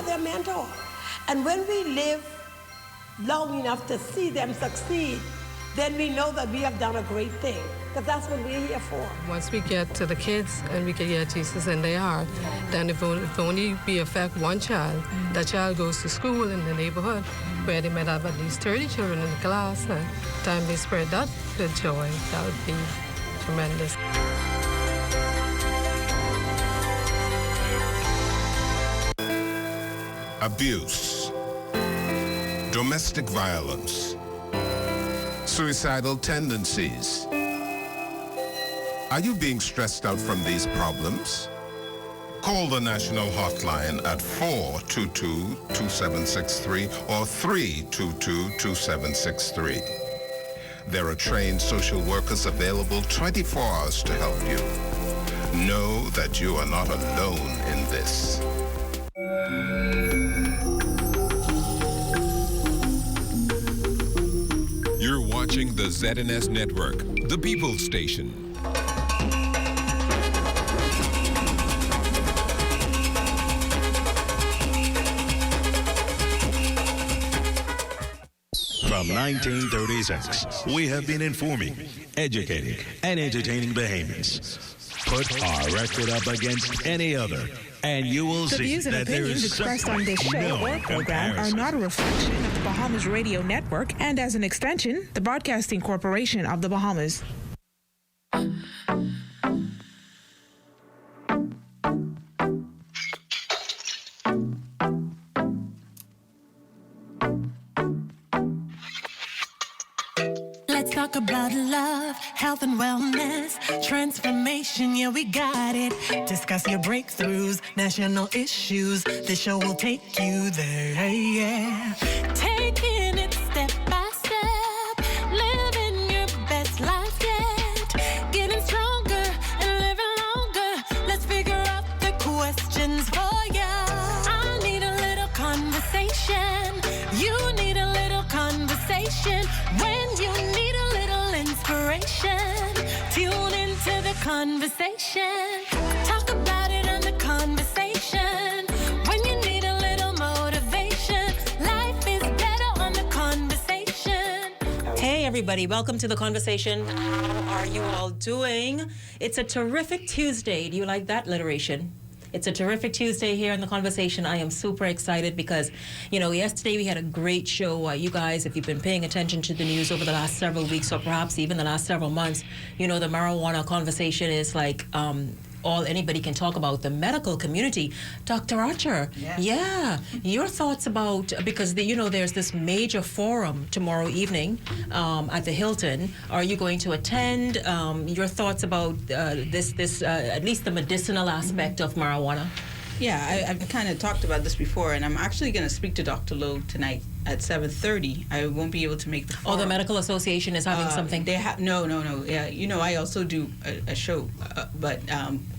are their mentor. And when we live long enough to see them succeed, then we know that we have done a great thing, because that's what we're here for. Once we get to the kids and we can get Jesus in their heart, then if only we affect one child, that child goes to school in the neighborhood where they might have at least 30 children in the class, and time they spread that good joy, that would be tremendous. Abuse, domestic violence, suicidal tendencies. Are you being stressed out from these problems? Call the national hotline at 422-2763 or 322-2763. There are trained social workers available 24 hours to help you. Know that you are not alone in this. You're watching the ZNS Network, the People's Station. From 1936, we have been informing, educating, and entertaining Bahamians. Put our record up against any other, and you will The see views and that there opinions is expressed on this show no or program are comparison. not a reflection of the Bahamas Radio Network and, as an extension, the Broadcasting Corporation of the Bahamas. Let's talk about love, health and wellness, transformation, yeah, we got it. Discuss your breakthroughs, national issues. This show will take you there, yeah. Taking it step by step, living your best life yet. Getting stronger and living longer. Let's figure out the questions for ya. I need a little conversation. You need a little conversation. When you need a little inspiration, tune into the conversation. Talk about it on the conversation. When you need a little motivation, life is better on the conversation. Hey everybody, welcome to the conversation. How are you all doing? It's a terrific Tuesday. Do you like that alliteration? It's a terrific Tuesday here in the conversation. I am super excited because, yesterday we had a great show. You guys, if you've been paying attention to the news over the last several weeks or perhaps even the last several months, the marijuana conversation is like all anybody can talk about. The medical community. Dr. Archer, yeah, your thoughts about, because there's this major forum tomorrow evening at the Hilton. Are you going to attend? Your thoughts about this at least the medicinal aspect of marijuana? Yeah, I've kind of talked about this before, and I'm actually going to speak to Dr. Lowe tonight at 7:30. I won't be able to make the forum. Oh, the Medical Association is having something? They no. Yeah, I also do a show, but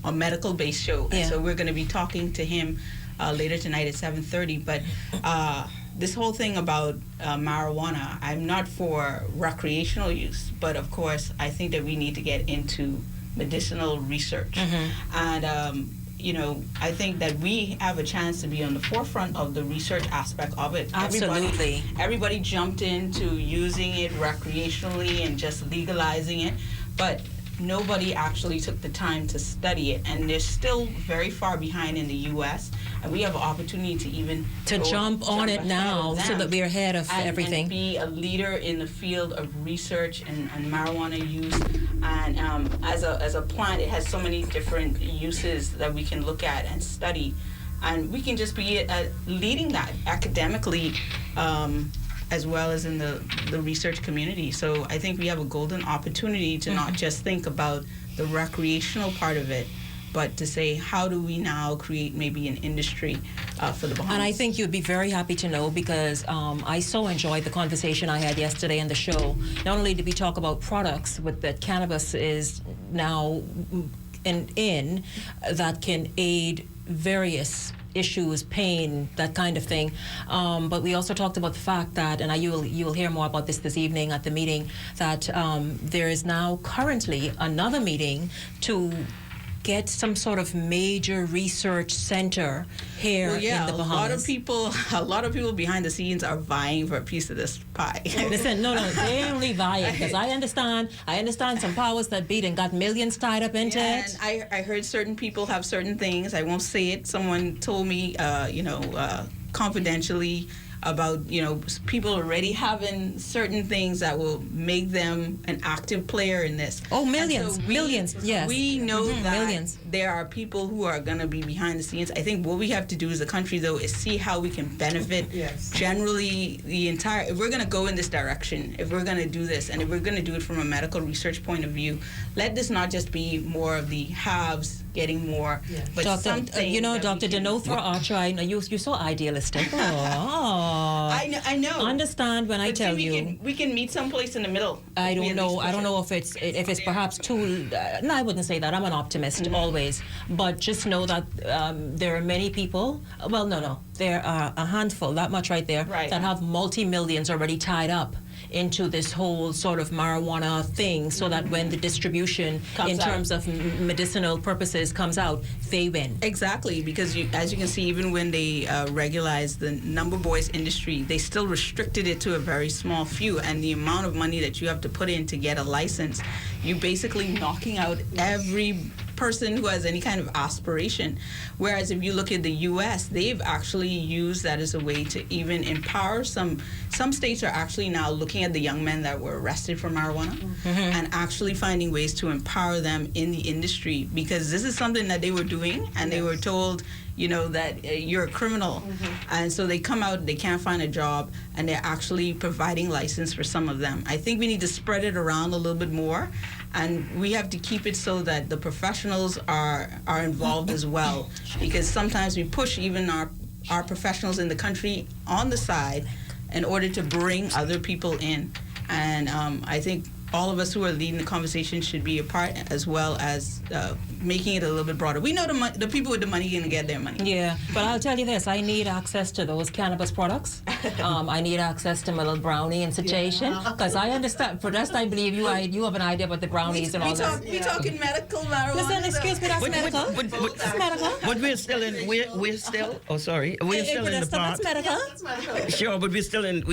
a medical-based show. Yeah. And so we're going to be talking to him later tonight at 7:30. But this whole thing about marijuana, I'm not for recreational use, but of course, I think that we need to get into medicinal research. And I think that we have a chance to be on the forefront of the research aspect of it. Absolutely. Everybody jumped into using it recreationally and just legalizing it, but nobody actually took the time to study it. And they're still very far behind in the U.S., and we have an opportunity to even jump on it now so that we're ahead of everything. And be a leader in the field of research and marijuana use. And as a plant, it has so many different uses that we can look at and study. And we can just be leading that academically as well as in the research community. So I think we have a golden opportunity to not just think about the recreational part of it, but to say, how do we now create maybe an industry for the Bahamas? And I think you'd be very happy to know, because I so enjoyed the conversation I had yesterday in the show. Not only did we talk about products that cannabis is now in that can aid various issues, pain, that kind of thing. But we also talked about the fact that, and you will hear more about this evening at the meeting, that there is now currently another meeting to get some sort of major research center here Well, yeah, in the Bahamas? a lot of people behind the scenes are vying for a piece of this pie. Listen, no, they only vying because I understand some powers that be and got millions tied up into it. And I heard certain people have certain things. I won't say it. Someone told me, confidentially about, people already having certain things that will make them an active player in this. Oh, millions, millions, yes. We know that millions. There are people who are going to be behind the scenes. I think what we have to do as a country, though, is see how we can benefit generally if we're going to go in this direction, if we're going to do this, and if we're going to do it from a medical research point of view, let this not just be more of the haves getting more, but Dr. Dr. Denothra Archer, I know you're so idealistic. I know. Understand when I tell you. We can meet someplace in the middle. I don't know if it's perhaps too. No, I wouldn't say that. I'm an optimist always, but just know that there are many people. Well, no, there are a handful, that much right there, that have multi-millions already tied up into this whole sort of marijuana thing, so that when the distribution in terms of medicinal purposes comes out, they win. Exactly, because as you can see, even when they regularized the number boys industry, they still restricted it to a very small few, and the amount of money that you have to put in to get a license, you're basically knocking out every person who has any kind of aspiration. Whereas if you look at the U.S., they've actually used that as a way to even empower some states are actually now looking at the young men that were arrested for marijuana and actually finding ways to empower them in the industry, because this is something that they were doing and they were told, that you're a criminal. And so they come out, they can't find a job, and they're actually providing license for some of them. I think we need to spread it around a little bit more, and we have to keep it so that the professionals are involved as well, because sometimes we push even our professionals in the country on the side in order to bring other people in. And I think all of us who are leading the conversation should be a part, as well as making it a little bit broader. We know the people with the money can get their money. Yeah, but I'll tell you this, I need access to those cannabis products. I need access to my little brownie institution, because I understand, for that I believe you have an idea about the brownies and all that. We're talking medical marijuana. Listen, excuse me, that's medical. That's medical. But we're still in the part. That's medical. Sure, but we're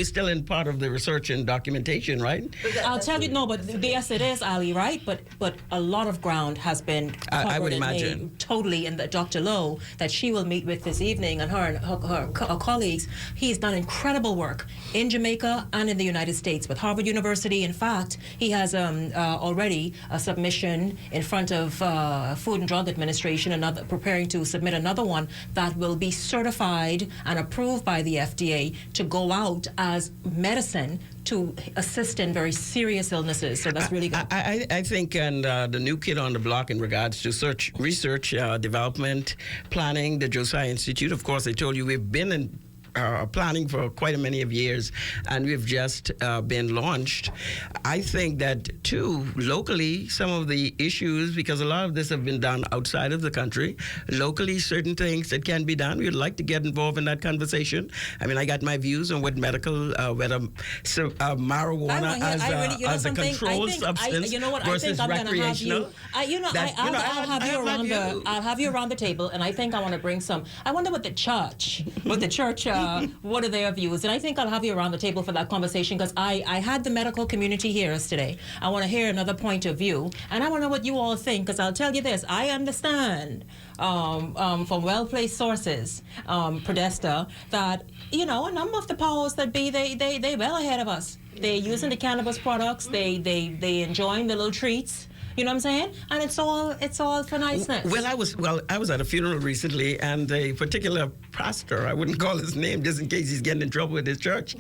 still in part of the research and documentation, right? I'll tell you, no, but yes, it is, Ali, right? But a lot of ground has been covered. I would imagine. Totally, and Dr. Lowe, that she will meet with this evening, and her colleagues, he's done incredible work in Jamaica and in the United States with Harvard University. In fact, he has already a submission in front of Food and Drug Administration, preparing to submit another one that will be certified and approved by the FDA to go out as medicine to assist in very serious illnesses. So that's really good. I think, and the new kid on the block in regards to research, development, planning, the Josiah Institute, of course, I told you we've been in planning for quite many of years, and we've just been launched. I think that, too, locally, some of the issues, because a lot of this have been done outside of the country, locally, certain things that can be done, we'd like to get involved in that conversation. I mean, I got my views on what medical, whether marijuana as a controlled substance versus recreational. I'll have you around the table, and I think I want to bring some. I wonder what the church, what are their views? And I think I'll have you around the table for that conversation, because I had the medical community here today. I want to hear another point of view, and I want to know what you all think, because I'll tell you this, I understand from well-placed sources, Podesta, that, a number of the powers that be, they well ahead of us. They're using the cannabis products, they enjoying the little treats. You know what I'm saying? And it's all for niceness. I was at a funeral recently, and a particular pastor, I wouldn't call his name just in case he's getting in trouble with his church,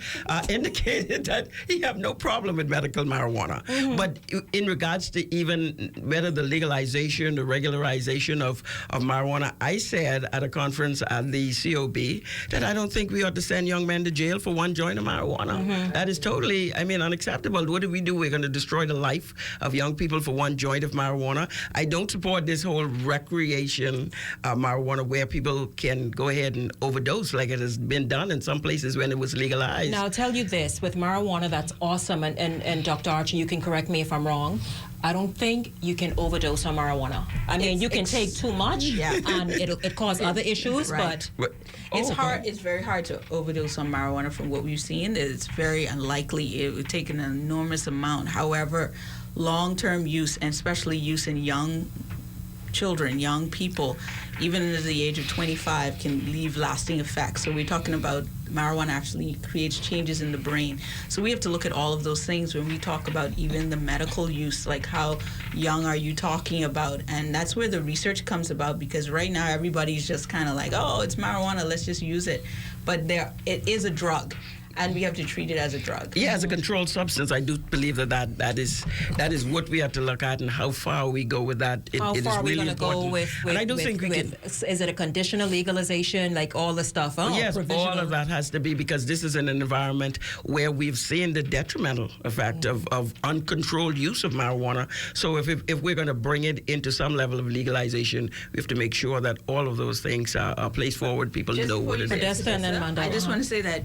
indicated that he have no problem with medical marijuana. Mm-hmm. But in regards to even whether the legalization, the regularization of marijuana, I said at a conference at the COB that I don't think we ought to send young men to jail for one joint of marijuana. Mm-hmm. That is totally, unacceptable. What do we do? We're going to destroy the life of young people for one joint of marijuana. I don't support this whole recreation marijuana where people can go ahead and overdose like it has been done in some places when it was legalized. Now, I'll tell you this, with marijuana, that's awesome, and Dr. Archer, you can correct me if I'm wrong. I don't think you can overdose on marijuana. I mean, you can take too much, and it causes other issues, right. but it's hard. It's very hard to overdose on marijuana. From what we've seen, it's very unlikely. It would take an enormous amount. However, long-term use, and especially use in young children, young people, even under the age of 25, can leave lasting effects. So we're talking about marijuana actually creates changes in the brain. So we have to look at all of those things when we talk about even the medical use, like how young are you talking about? And that's where the research comes about, because right now everybody's just kind of like, oh, it's marijuana, let's just use it. But it is a drug, and we have to treat it as a drug. Yeah, as a controlled substance. I do believe that is what we have to look at, and how far we go with that. How far are we going to go with and I don't think we can. Is it a conditional legalization, like all the stuff? Oh, yes, provisional. all of that has to be, because this is in an environment where we've seen the detrimental effect of uncontrolled use of marijuana. So if we're going to bring it into some level of legalization, we have to make sure that all of those things are placed forward. People know what it is. I just want to say that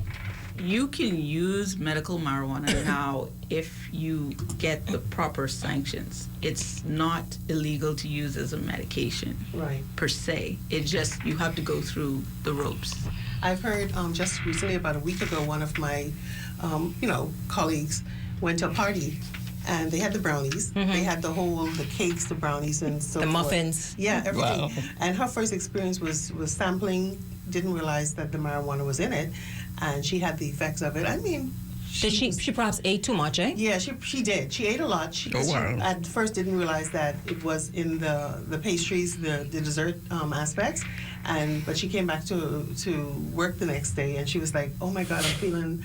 you can use medical marijuana now if you get the proper sanctions. It's not illegal to use as a medication, per se. It just, you have to go through the ropes. I've heard just recently, about a week ago, one of my, colleagues went to a party, and they had the brownies. They had the cakes, the brownies, and so the forth. muffins. Yeah, everything. Wow. And her first experience was sampling. Didn't realize that the marijuana was in it, and she had the effects of it. I mean, she perhaps ate too much, eh? Yeah, she did. She ate a lot. She at first didn't realize that it was in the pastries, the dessert aspects, but she came back to work the next day, and she was like, "Oh my God, I'm feeling,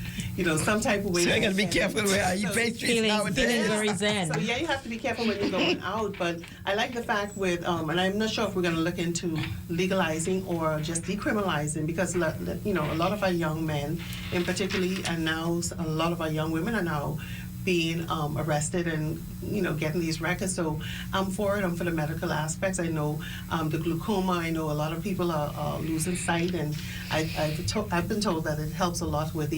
some type of way." So I gotta be careful where I eat pastries nowadays. Feeling very zen. So yeah, you have to be careful when you're going out. But I like the fact with, and I'm not sure if we're going to look into legalizing or just decriminalizing, because a lot of our young men, in particularly, and now a lot of our young women are now being arrested and getting these records. So I'm for it. I'm for the medical aspects. I know the glaucoma. I know a lot of people are losing sight, and I've been told that it helps a lot with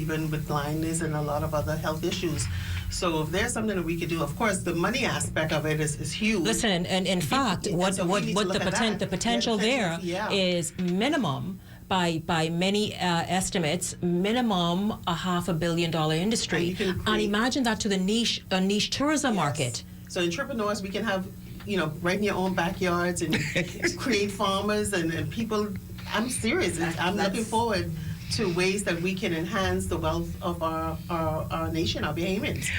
blindness and a lot of other health issues. So if there's something that we could do, of course, the money aspect of it is huge. Listen, and in fact, what the potential there is minimum. By many estimates, minimum a $500 million industry, and imagine that to the niche tourism market. So entrepreneurs, we can have, right in your own backyards and create farmers and people. I'm serious. I'm looking forward to ways that we can enhance the wealth of our nation, our Bahamians.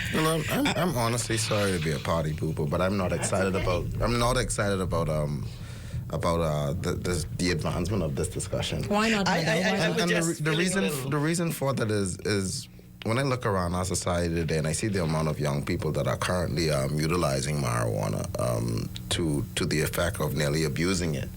I'm honestly sorry to be a party pooper, but I'm not excited about. I'm not excited about the advancement of this discussion. Why not? The reason for that is when I look around our society today and I see the amount of young people that are currently utilizing marijuana to the effect of nearly abusing it,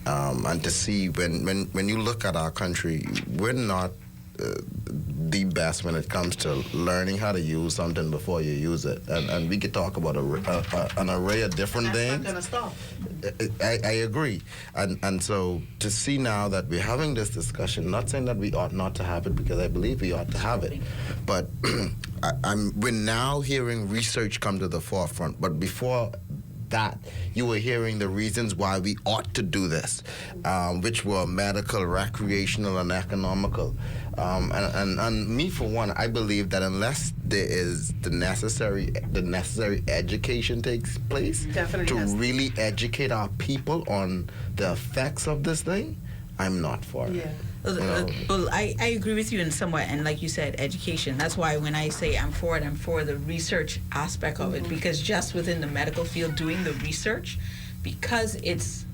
and to see when you look at our country, we're not the best when it comes to learning how to use something before you use it, and we could talk about an array of different things. That's not gonna stop. I agree, and so to see now that we're having this discussion, not saying that we ought not to have it, because I believe we ought to have it, but we're now hearing research come to the forefront. But before that, you were hearing the reasons why we ought to do this, which were medical, recreational, and economical. And me, for one, I believe that unless there is the necessary education takes place to really educate our people on the effects of this thing, I'm not for it. Well, I agree with you in somewhat, and like you said, education. That's why when I say I'm for it, I'm for the research aspect of it, because just within the medical field, doing the research, because it's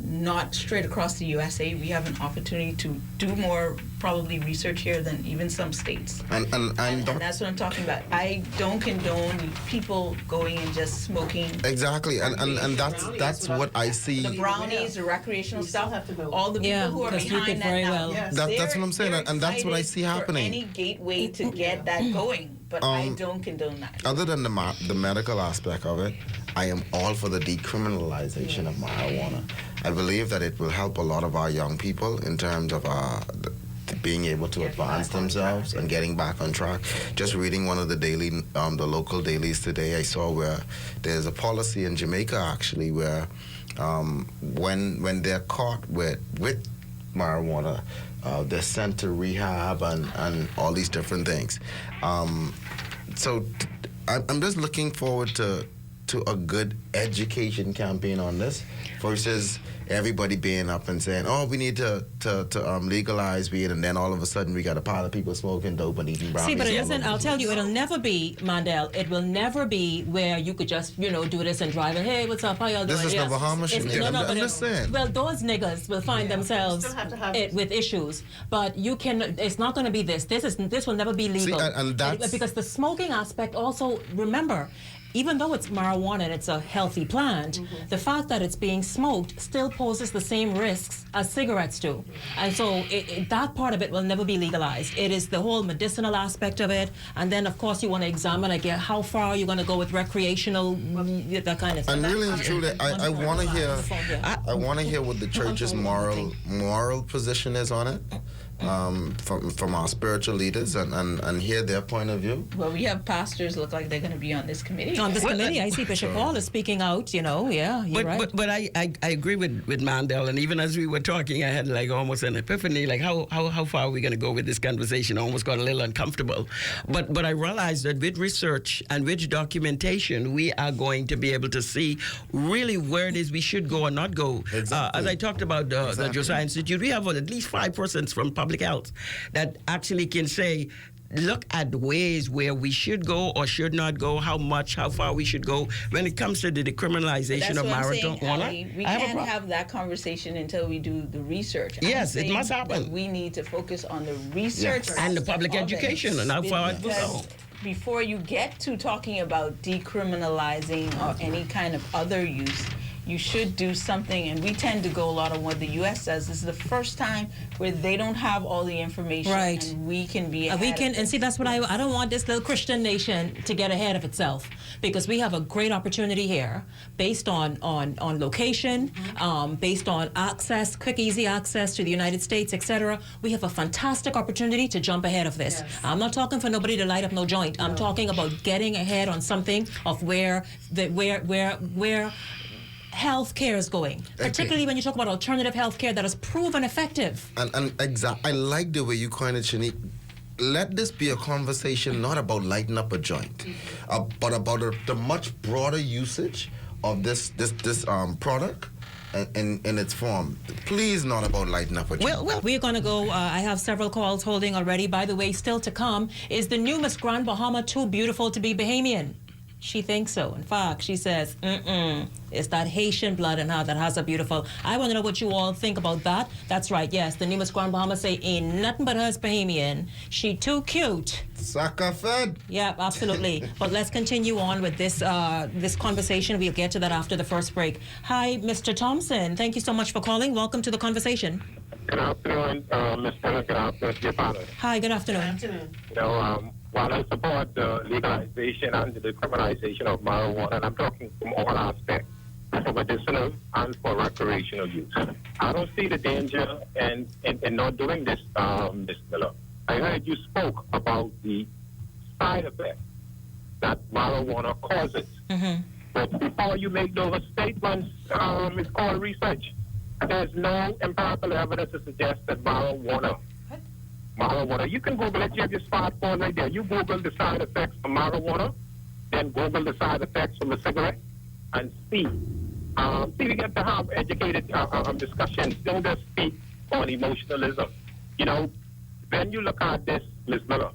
not straight across the USA, we have an opportunity to do more probably research here than even some states. And that's what I'm talking about. I don't condone people going and just smoking. Exactly, and that's what I see. The brownies, the recreational stuff, all the people who are behind that now. That's what I'm saying, and that's what I see happening. Any gateway to get that going. But I don't condone that. Other than the medical aspect of it, I am all for the decriminalization of marijuana. I believe that it will help a lot of our young people in terms of being able to advance themselves and getting back on track. Just reading one of the the local dailies today, I saw where there's a policy in Jamaica actually where when they're caught with marijuana, they're sent to rehab and all these different things. So I'm just looking forward to a good education campaign on this versus everybody being up and saying, oh, we need to legalize weed, and then all of a sudden we got a pile of people smoking dope and eating brownies. See, but it isn't, I'll tell you, it'll never be, Mandel, it will never be where you could just, do this and drive and, hey, what's up, how y'all doing? This is the Bahamas. I'm just saying. Well, those niggas will find themselves with issues, but it's not going to be this. This will never be legal. See, and that's... Because the smoking aspect also, remember, even though it's marijuana and it's a healthy plant, the fact that it's being smoked still poses the same risks as cigarettes do. And so that part of it will never be legalized. It is the whole medicinal aspect of it. And then, of course, you want to examine, again, how far you're going to go with recreational, that kind of stuff. And really and truly, I want to hear what the church's moral position is on it. From our spiritual leaders and hear their point of view. Well, we have pastors look like they're going to be on this committee. On this committee, I see Bishop Paul is speaking out, yeah, you're right. But I agree with Mandel, and even as we were talking, I had like almost an epiphany, like how far are we going to go with this conversation? I almost got a little uncomfortable. But I realized that with research and with documentation, we are going to be able to see really where it is we should go or not go. Exactly. As I talked about the Josiah Institute, we have at least 5 persons from public health that actually can say, look at ways where we should go or should not go, how much, how far we should go when it comes to the decriminalization of marijuana. We can't have that conversation until we do the research. Yes, it must happen. We need to focus on the research and the public education and how far it goes. Before you get to talking about decriminalizing or any kind of other use, you should do something, and we tend to go a lot on what the U.S. says. This is the first time where they don't have all the information, right? And we can be and see, that's what I don't want this little Christian nation to get ahead of itself, because we have a great opportunity here based on location, based on access, quick, easy access to the United States, etc. We have a fantastic opportunity to jump ahead of this. Yes. I'm not talking for nobody to light up no joint. No. I'm talking about getting ahead on something of where health care is going, particularly when you talk about alternative health care that is proven effective. And I like the way you coined it, Shanique. Let this be a conversation not about lighting up a joint, but about the much broader usage of this product in its form. Please, not about lighting up a joint. Well, we're going to go. I have several calls holding already. By the way, still to come is the new Miss Grand Bahama too beautiful to be Bahamian. She thinks so. In fact, she says, it's that Haitian blood in her that has a beautiful... I want to know what you all think about that. That's right, yes. The new Miss Grand Bahama say, ain't nothing but her's Bahamian. She too cute. Sucker fed. Yeah, absolutely. But let's continue on with this this conversation. We'll get to that after the first break. Hi, Mr. Thompson. Thank you so much for calling. Welcome to the conversation. Good afternoon, Ms. Taylor. Good afternoon, your father. Hi, good afternoon. Good afternoon. While I support the legalization and the decriminalization of marijuana, and I'm talking from all aspects, for medicinal and for recreational use, I don't see the danger in not doing this, Ms. Miller. I heard you spoke about the side effects that marijuana causes. Mm-hmm. But before you make those statements, it's called research. There's no empirical evidence to suggest that marijuana, you can Google it. You have your smartphone right there. You Google the side effects of marijuana, then Google the side effects from a cigarette, and see. We get to have educated discussions. Don't just speak on emotionalism. When you look at this, Ms. Miller,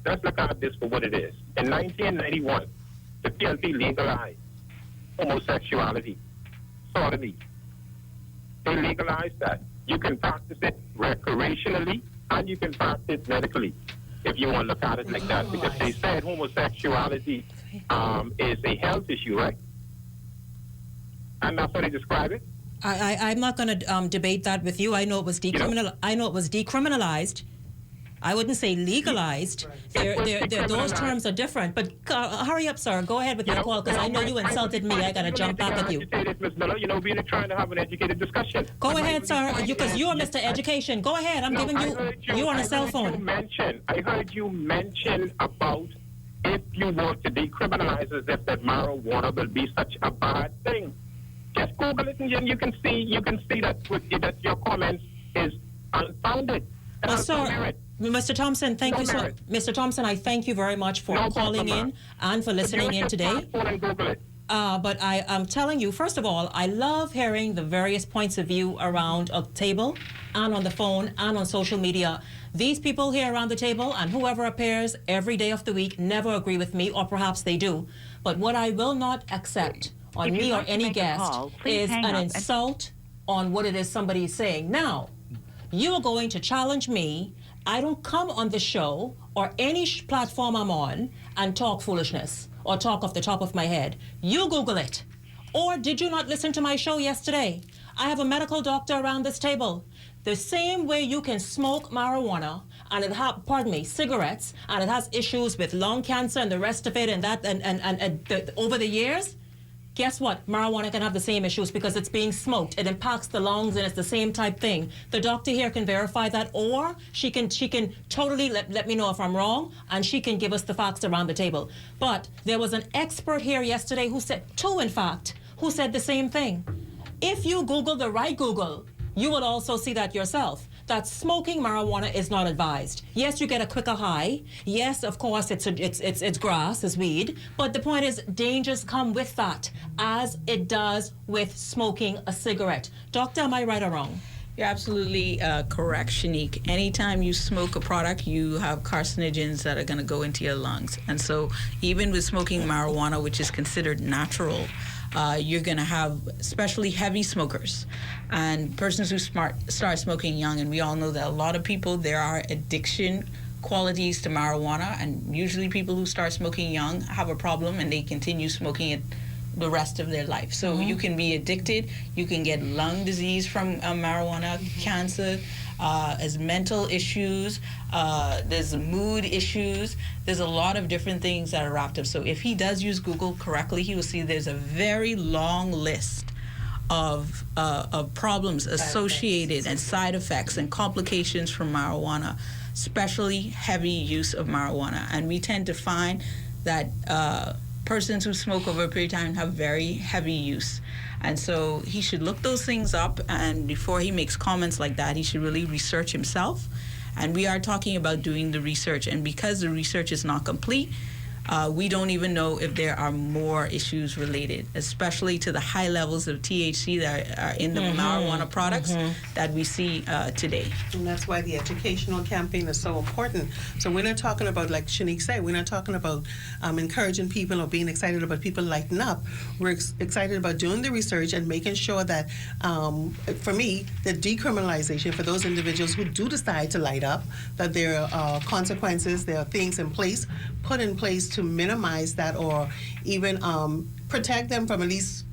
let's look at this for what it is. In 1991, the PLP legalized homosexuality, sodomy. They legalized that. You can practice it recreationally, and you can practice medically, if you want to look at it like that. Because they said homosexuality is a health issue, right? And that's how they describe it. I'm not going to debate that with you. I know it was decriminalized. I wouldn't say legalized. Those terms are different. But hurry up, sir. Go ahead with your call, because I know you insulted me. I got to jump back at you. Ms. Miller, we're trying to have an educated discussion. Go ahead, sir, because you are Mr. Education. Go ahead. I'm giving you on a cell phone. I heard you mention about if you were to decriminalize, as if that marijuana will be such a bad thing. Just Google it, and you can see that your comment is unfounded. Well, sir, Mr. Thompson, thank you, sir. Mr. Thompson, I thank you very much for calling in and for listening in today. But I'm telling you, first of all, I love hearing the various points of view around a table and on the phone and on social media. These people here around the table and whoever appears every day of the week never agree with me, or perhaps they do. But what I will not accept on me or any guest is an insult on what it is somebody is saying. Now, you are going to challenge me. I don't come on the show or any platform I'm on and talk foolishness or talk off the top of my head. You Google it. Or did you not listen to my show yesterday? I have a medical doctor around this table. The same way you can smoke marijuana and cigarettes, and it has issues with lung cancer and the rest of it and over the years, guess what? Marijuana can have the same issues because it's being smoked. It impacts the lungs and it's the same type thing. The doctor here can verify that, or she can totally let me know if I'm wrong, and she can give us the facts around the table. But there was an expert here yesterday who said, two in fact, who said the same thing. If you Google the right Google, you will also see that yourself, that smoking marijuana is not advised. Yes, you get a quicker high. Yes, of course, it's grass, it's weed. But the point is, dangers come with that, as it does with smoking a cigarette. Doctor, am I right or wrong? You're absolutely correct, Shanique. Anytime you smoke a product, you have carcinogens that are going to go into your lungs. And so even with smoking marijuana, which is considered natural, you're going to have especially heavy smokers and persons who start smoking young. And we all know that a lot of people, there are addiction qualities to marijuana, and usually people who start smoking young have a problem and they continue smoking it the rest of their life. So you can be addicted, you can get lung disease from marijuana, cancer, as mental issues, there's mood issues, there's a lot of different things that are wrapped up. So if he does use Google correctly, he will see there's a very long list of problems associated and side effects and complications from marijuana, especially heavy use of marijuana. And we tend to find that persons who smoke over a period of time have very heavy use. And so he should look those things up, and before he makes comments like that, he should really research himself. And we are talking about doing the research, and because the research is not complete, we don't even know if there are more issues related, especially to the high levels of THC that are in the marijuana products that we see today. And that's why the educational campaign is so important. So we're not talking about, like Shanique said, we're not talking about encouraging people or being excited about people lighting up. We're excited about doing the research and making sure that, for me, the decriminalization for those individuals who do decide to light up, that there are consequences, there are things put in place to minimize that, or even protect them from at least,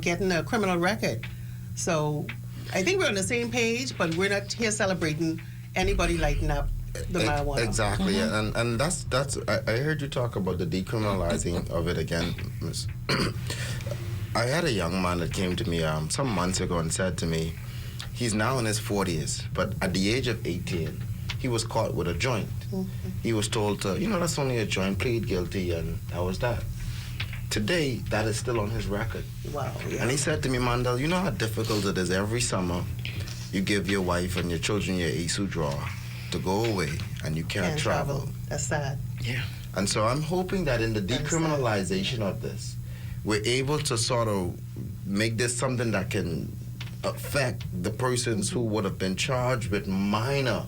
getting a criminal record. So I think we're on the same page, but we're not here celebrating anybody lighting up the marijuana. Exactly, and that's. I heard you talk about the decriminalizing of it again, Miss. I had a young man that came to me some months ago and said to me, he's now in his 40s, but at the age of 18, he was caught with a joint. He was told to, that's only a joint, plead guilty, and that was that. Today, that is still on his record. Wow. Yeah. And he said to me, Mandel, you know how difficult it is every summer you give your wife and your children your ASU drawer to go away, and you can't travel. That's sad. Yeah. And so I'm hoping that in the decriminalization of this, we're able to sort of make this something that can affect the persons who would have been charged with minor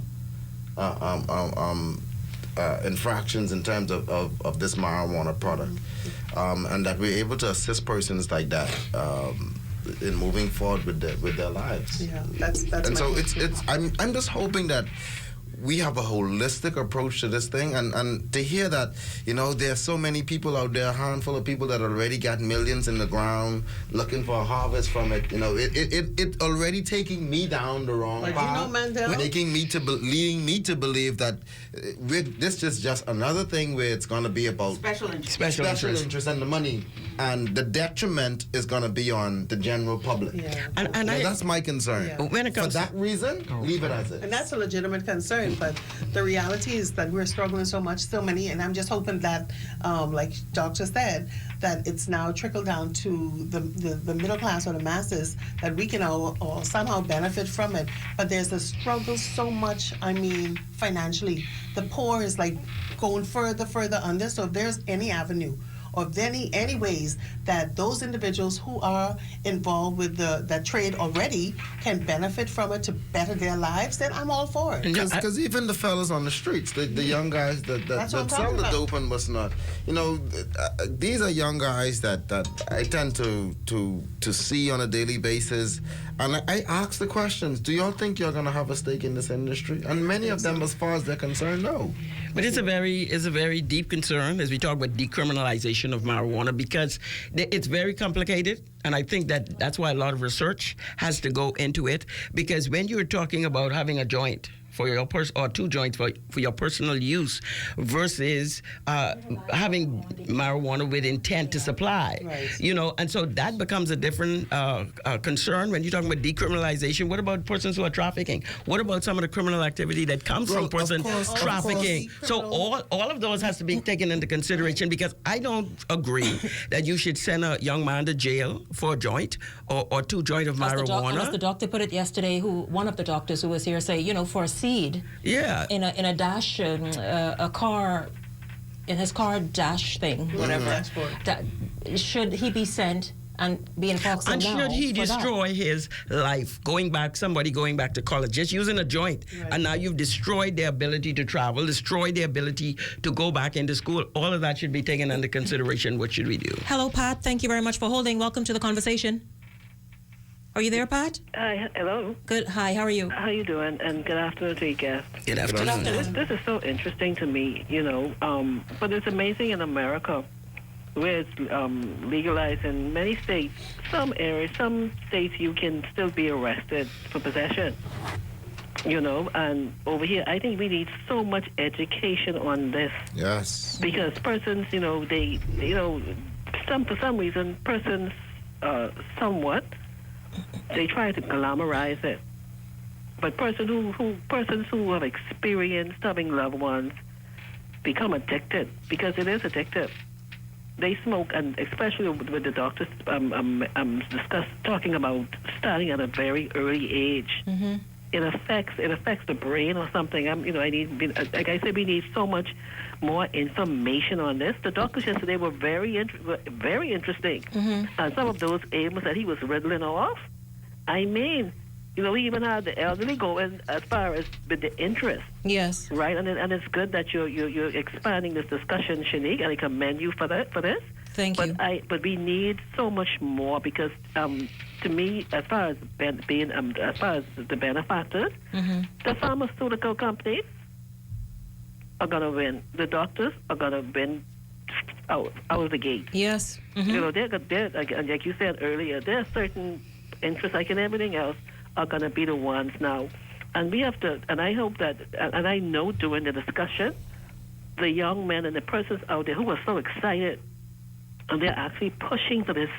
infractions in terms of this marijuana product, and that we're able to assist persons like that in moving forward with their lives. Yeah, that's. And so it's. I'm just hoping that we have a holistic approach to this thing, and to hear that, there's so many people out there, a handful of people that already got millions in the ground looking for a harvest from it, it already taking me down the wrong path, leading me to believe that this is just another thing where it's going to be about special interest and the money, and the detriment is going to be on the general public. And that's my concern. When it comes for that reason, leave it as it. And that's a legitimate concern, but the reality is that we're struggling so much, so many, and I'm just hoping that, like Doctor said, that it's now trickled down to the middle class or the masses, that we can all somehow benefit from it. But there's a struggle so much, financially. The poor is like going further under, so if there's any avenue or any ways that those individuals who are involved with that trade already can benefit from it to better their lives, then I'm all for it. Because even the fellas on the streets, the young guys that sell the dope and what's not, these are young guys that I tend to see on a daily basis, and I ask the questions: do y'all think you're gonna have a stake in this industry? And many of them, as far as they're concerned, no. But it's a very deep concern as we talk about decriminalization of marijuana, because it's very complicated, and I think that's why a lot of research has to go into it, because when you're talking about having a joint for your or two joints for your personal use versus having marijuana with intent to supply, and so that becomes a different concern when you're talking about decriminalization. What about persons who are trafficking? What about some of the criminal activity that comes from person trafficking? So all of those has to be taken into consideration, because I don't agree that you should send a young man to jail for a joint or two joints of marijuana. As the doctor put it yesterday, one of the doctors who was here say, for a seed, in a dash, a car, in his car dash thing, whatever, should he be sent and be in Foxville and now? should he destroy his life, somebody going back to college, just using a joint, and now you've destroyed their ability to travel, destroyed their ability to go back into school. All of that should be taken under consideration. What should we do? Hello, Pat. Thank you very much for holding. Welcome to the conversation. Are you there, Pat? Hi, hello. Good. Hi, how are you? How you doing? And good afternoon to you guests. Good afternoon. This is so interesting to me, but it's amazing in America, where it's legalized in many states. Some areas, some states, you can still be arrested for possession. And over here, I think we need so much education on this. Yes. Because persons, for some reason, persons somewhat, they try to glamorize it. But persons who have experienced having loved ones become addicted, because it is addictive. They smoke, and especially with the doctors talking about starting at a very early age. Mm-hmm. It affects the brain or something. Like I said, we need so much more information on this. The doctors yesterday were very interesting. Mm-hmm. And some of those ailments that he was riddling off, we even had the elderly going as far as with the interest. Yes. Right, and it's good that you're expanding this discussion, Shanique, and I commend you for this. Thank you. But we need so much more, because to me, as far as the benefactors, mm-hmm. the pharmaceutical companies are going to win. The doctors are going to win out of the gate. Yes. Mm-hmm. They're, like you said earlier, there are certain interests, like in everything else, are going to be the ones now. And we have to, and I hope that, and I know during the discussion, the young men and the persons out there who are so excited, and they're actually pushing for this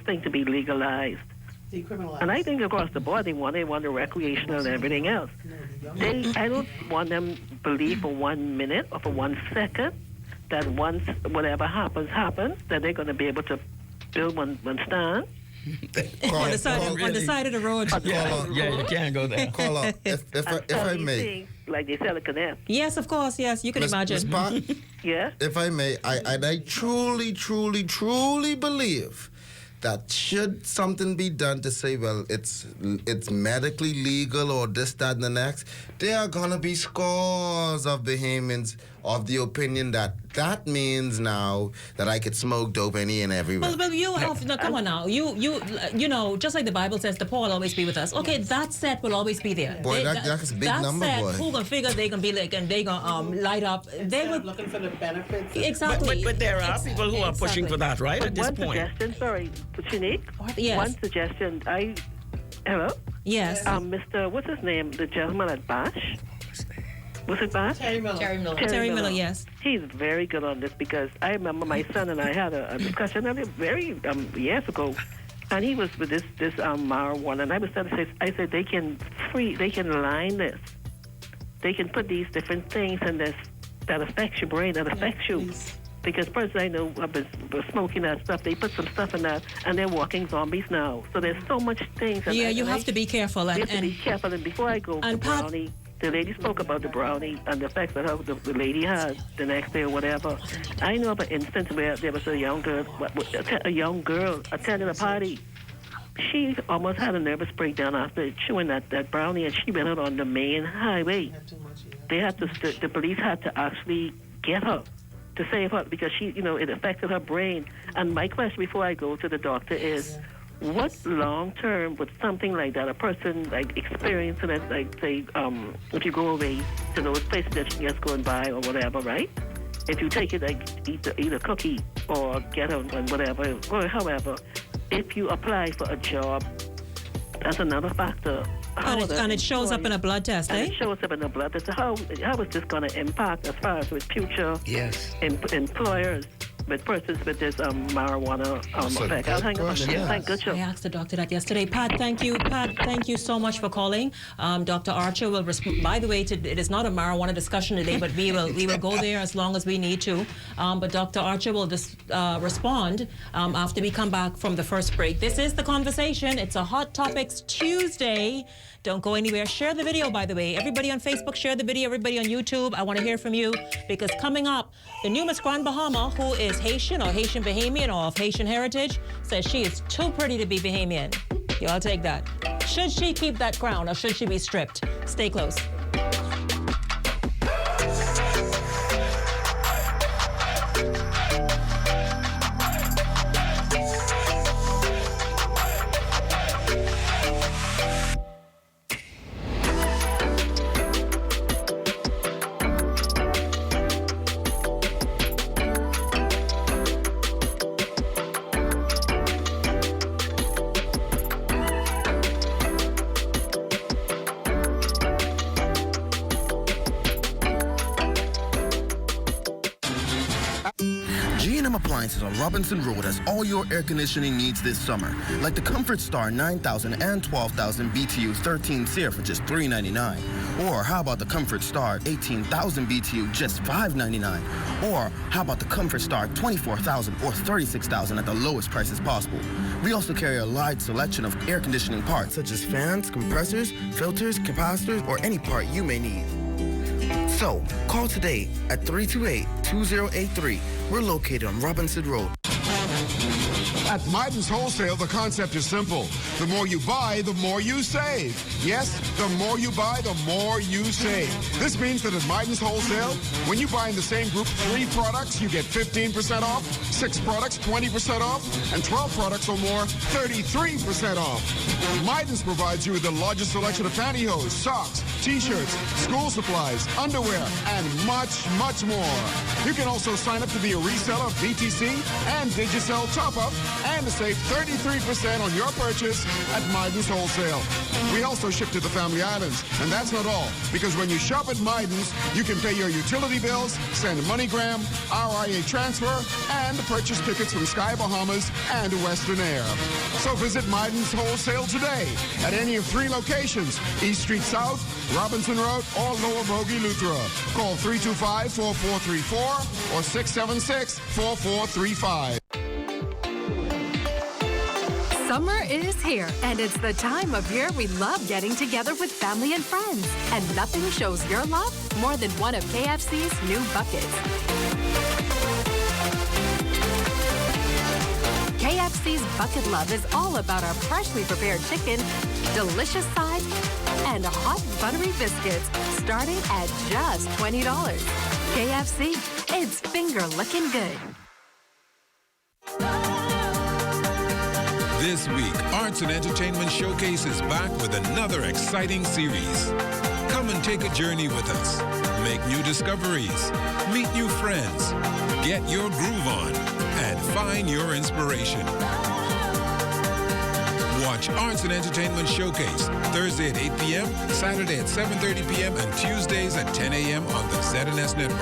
thing to be legalized. Decriminalized. And I think across the board, they want the recreational and everything else. I don't want them to believe for 1 minute or for 1 second that once whatever happens, that they're going to be able to build one stand. On the side of the road. You can't go there. Call up. If I may. Like they sell a canal. Yes, of course. Yes, you can imagine. Ms. Pat, yeah. If I may, I truly, truly, truly believe that should something be done to say, well, it's medically legal or this, that, and the next, there are going to be scores of Bahamians of the opinion that that means now that I could smoke dope any and everywhere. Well, you have, no, come on now. You know, just like the Bible says, the poor will always be with us. Okay, that set will always be there. Boy, that's a big number, set, boy. Who gonna figure they gonna be like, and they gonna light up. They were looking for the benefits. Exactly. But there are people who are pushing for that, right? At this One point. suggestion, sorry, Shanique? Yes. One suggestion. Hello? Yes. Mr. What's his name? The gentleman at Bosch? Was it Bosch? Terry Miller. Terry Miller, yes. He's very good on this because I remember my son and I had a discussion very years ago, and he was with this marijuana, and I was trying to say, I said they can line this, they can put these different things in this that affects your brain, that affects you. Because persons I know have been smoking that stuff, they put some stuff in that, and they're walking zombies now. So there's so much things. Yeah, you have to be careful. You have to be careful. And before I go to brownie, the lady spoke about the brownie and the effect that the lady had the next day or whatever. I know of an instance where there was a young girl attending a party. She almost had a nervous breakdown after chewing that brownie, and she went out on the main highway. They had to, the police had to actually get her to save her because she, it affected her brain. And my question before I go to the doctor is, what long term would something like that, a person like experiencing it, like say, if you go away to those places that you just go and buy or whatever, right? If you take it, like eat a cookie or get a whatever, or however, if you apply for a job, that's another factor. And it shows up in a blood test, It shows up in a blood test. How is this going to impact as far as with future employers, with persons with this marijuana effect? I'll hang up on this. Thank goodness. I asked the doctor that yesterday. Pat, thank you. Pat, thank you so much for calling. Dr. Archer will respond. By the way, it is not a marijuana discussion today, but we will go there as long as we need to. But Dr. Archer will respond after we come back from the first break. This is The Conversation. It's a Hot Topics Tuesday. Don't go anywhere. Share the video, by the way. Everybody on Facebook, share the video. Everybody on YouTube, I want to hear from you. Because coming up, the new Miss Grand Bahama, who is Haitian or Haitian Bahamian or of Haitian heritage, says she is too pretty to be Bahamian. Y'all take that. Should she keep that crown or should she be stripped? Stay close. On Robinson Road has all your air conditioning needs this summer, like the Comfort Star 9,000 and 12,000 BTU 13 SEER for just $3.99. Or how about the Comfort Star 18,000 BTU just $5.99? Or how about the Comfort Star 24,000 or 36,000 at the lowest prices possible? We also carry a large selection of air conditioning parts such as fans, compressors, filters, capacitors, or any part you may need. So, call today at 328-2083. We're located on Robinson Road. At Mydens Wholesale, the concept is simple. The more you buy, the more you save. Yes, the more you buy, the more you save. This means that at Mydens Wholesale, when you buy in the same group 3 products, you get 15% off, 6 products, 20% off, and 12 products or more, 33% off. Mydens provides you with the largest selection of pantyhose, socks, t-shirts, school supplies, underwear, and much, much more. You can also sign up to be a reseller of BTC and Digicel top-up and to save 33% on your purchase at Mydens Wholesale. We also ship to the Family Islands, and that's not all, because when you shop at Mydens, you can pay your utility bills, send MoneyGram, RIA transfer, and purchase tickets from Sky Bahamas and Western Air. So visit Mydens Wholesale today at any of 3 locations, East Street South, Robinson Road, or Lower Bogey, Luthra. Call 325-4434 or 676-4435. Summer is here, and it's the time of year we love getting together with family and friends. And nothing shows your love more than one of KFC's new buckets. KFC's Bucket Love is all about our freshly prepared chicken, delicious sides, and hot buttery biscuits, starting at just $20. KFC, it's finger looking good. This week, Arts and Entertainment Showcase is back with another exciting series. Come and take a journey with us. Make new discoveries, meet new friends, get your groove on, and find your inspiration. Watch Arts and Entertainment Showcase Thursday at 8 p.m., Saturday at 7:30 p.m., and Tuesdays at 10 a.m. on the ZNS Network.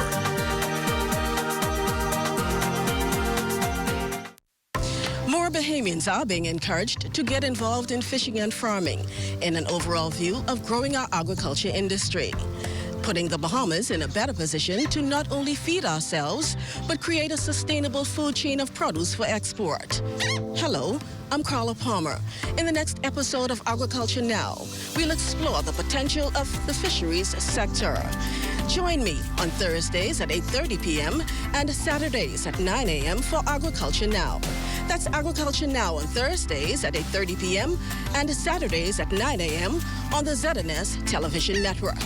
More Bahamians are being encouraged to get involved in fishing and farming in an overall view of growing our agriculture industry, putting the Bahamas in a better position to not only feed ourselves, but create a sustainable food chain of produce for export. Hello, I'm Carla Palmer. In the next episode of Agriculture Now, we'll explore the potential of the fisheries sector. Join me on Thursdays at 8:30 p.m. and Saturdays at 9 a.m. for Agriculture Now. That's Agriculture Now on Thursdays at 8:30 p.m. and Saturdays at 9 a.m. on the ZNS Television Network.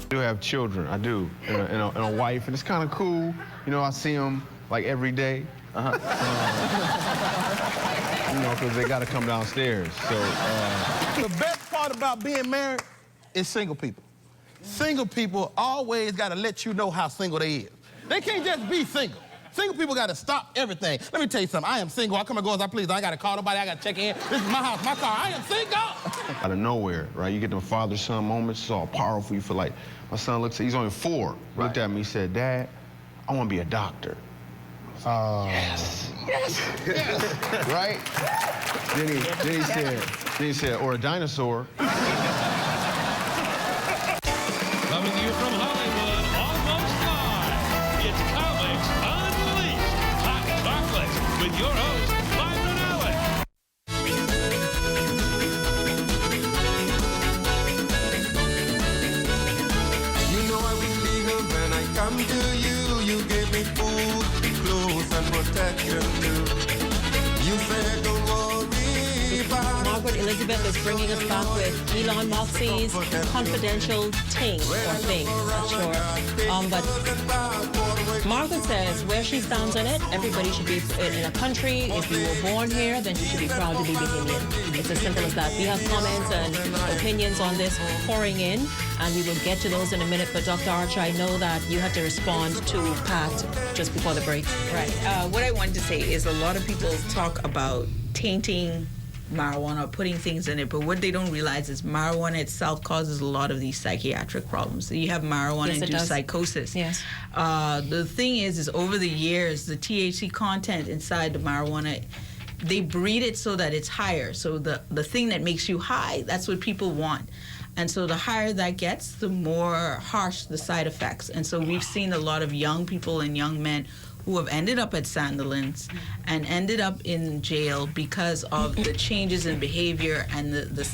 I do have children, I do, and a wife, and it's kind of cool. You know, I see them like every day. You know, because they got to come downstairs. So the best part about being married is single people. Single people always got to let you know how single they is. They can't just be single. Single people got to stop everything. Let me tell you something. I am single. I come and go as I please. I got to call nobody. I got to check in. This is my house, my car. I am single. Out of nowhere, right? You get them father-son moments. It's all powerful. You feel like, my son looks, he's only 4. Looked at me, he said, "Dad, I want to be a doctor." Yes. Yes. Yes. Right? Then he said, or a dinosaur. Coming to you from Hollywood, almost live. It's Comics Unleashed. Hot chocolate with your host, Byron Allen. You know I was legal when I come to you. You gave me food, clothes, and protection too. You said don't worry about. Margaret Elizabeth is bringing us back with Elon Musk's confidential thing or thing, not sure. But Margaret says where she stands on it, everybody should be in a country. If you were born here, then you should be proud to be Bahamian. It's as simple as that. We have comments and opinions on this pouring in, and we will get to those in a minute. But Dr. Archer, I know that you had to respond to Pat just before the break. Right. What I wanted to say is a lot of people talk about tainting marijuana, putting things in it, but what they don't realize is marijuana itself causes a lot of these psychiatric problems. So you have marijuana-induced psychosis. Yes. The thing is over the years, the THC content inside the marijuana, they breed it so that it's higher. So the thing that makes you high, that's what people want. And so the higher that gets, the more harsh the side effects. And so we've seen a lot of young people and young men who have ended up at Sandilands and ended up in jail because of the changes in behavior and the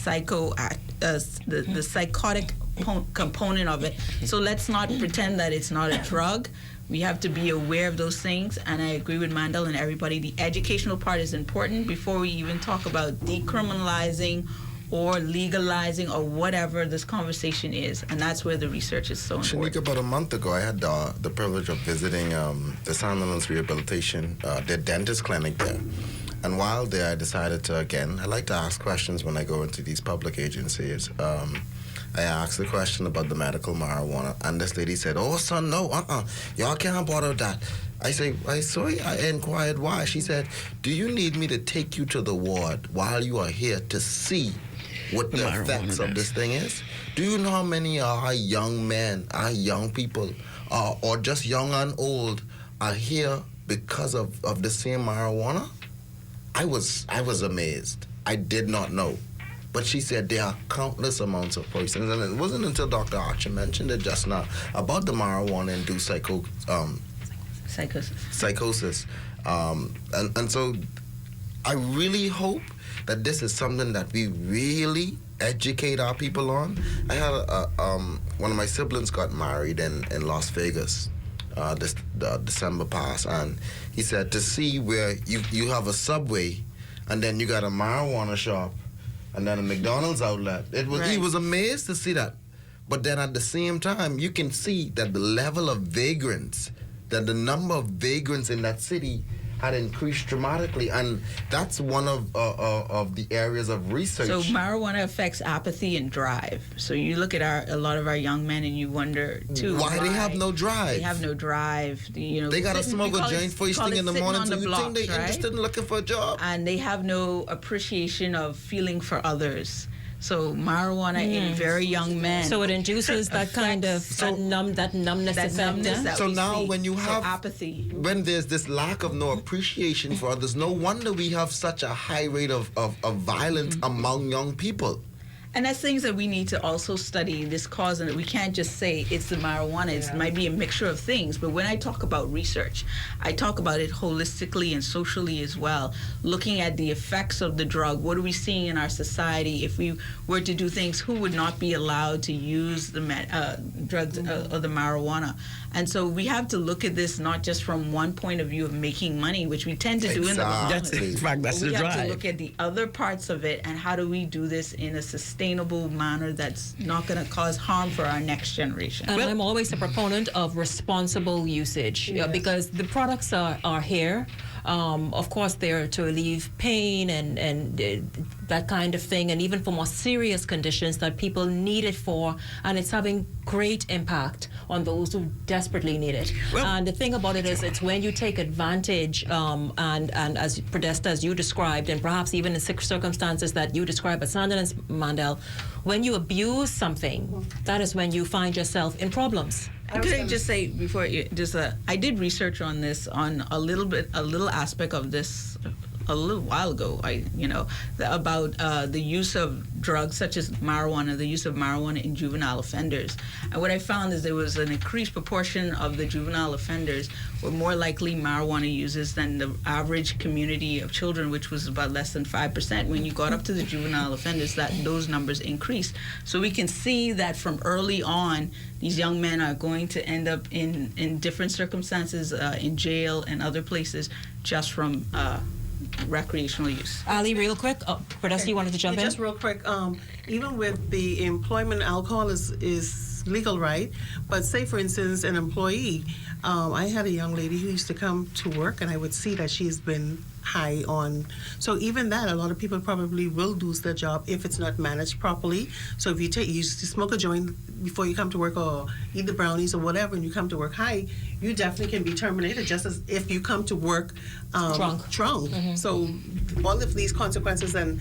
psychotic component of it. So let's not pretend that it's not a drug. We have to be aware of those things, and I agree with Mandel and everybody. The educational part is important before we even talk about decriminalizing or legalizing or whatever this conversation is, and that's where the research is so important. Shanika, about a month ago, I had the privilege of visiting the Sandilands Rehabilitation, their dentist clinic there. And while there, I decided to, again, I like to ask questions when I go into these public agencies. I asked the question about the medical marijuana, and this lady said, "Oh, son, no, y'all can't bother that." I inquired why. She said, "Do you need me to take you to the ward while you are here to see what the effects of this thing is? Do you know how many our young men, our young people, or just young and old are here because of the same marijuana?" I was amazed. I did not know. But she said there are countless amounts of poisons. And it wasn't until Dr. Archer mentioned it just now about the marijuana-induced psychosis. And so I really hope that this is something that we really educate our people on. I had one of my siblings got married in Las Vegas the December past, and he said to see where you have a Subway, and then you got a marijuana shop, and then a McDonald's outlet. He was amazed to see that. But then at the same time, you can see that the level of vagrants, that the number of vagrants in that city had increased dramatically, and that's one of the areas of research. So marijuana affects apathy and drive. So you look at a lot of our young men, and you wonder too why they have no drive. They have no drive. They gotta smoke a joint first thing in the morning. So you think they're interested in looking for a job? And they have no appreciation of feeling for others. So marijuana in very young men. So it induces that kind of that numbness effect. So now when you have apathy, when there's this lack of no appreciation for others, no wonder we have such a high rate of violence among young people. And that's things that we need to also study, this cause, and we can't just say it's the marijuana. It might be a mixture of things. But when I talk about research, I talk about it holistically and socially as well, looking at the effects of the drug. What are we seeing in our society? If we were to do things, who would not be allowed to use the drugs or the marijuana? And so we have to look at this not just from one point of view of making money, which we tend to do in the Bahamas. In fact, that's the drive. We have to look at the other parts of it and how do we do this in a sustainable manner that's not going to cause harm for our next generation. And I'm always a proponent of responsible usage because the products are here. Of course, they're to relieve pain and that kind of thing, and even for more serious conditions that people need it for, and it's having great impact on those who desperately need it. And the thing about it is, it's when you take advantage, and as Podesta, as you described, and perhaps even in circumstances that you describe at Sandalance, Mandel, when you abuse something, that is when you find yourself in problems. Could I just say before I did research on this, on a little aspect of this a little while ago. About the use of drugs such as marijuana, the use of marijuana in juvenile offenders. And what I found is there was an increased proportion of the juvenile offenders were more likely marijuana users than the average community of children, which was about less than 5%. When you got up to the juvenile offenders, those numbers increased. So we can see that from early on, these young men are going to end up in different circumstances, in jail and other places, just from recreational use. Ali, real quick, Podesta, you wanted to jump in? Just real quick, even with the employment, alcohol is legal, right? But say, for instance, an employee, I had a young lady who used to come to work, and I would see that she's been high on. So even that, a lot of people probably will lose their job if it's not managed properly. So if you smoke a joint before you come to work, or eat the brownies or whatever, and you come to work high, you definitely can be terminated, just as if you come to work drunk. Mm-hmm. So all of these consequences and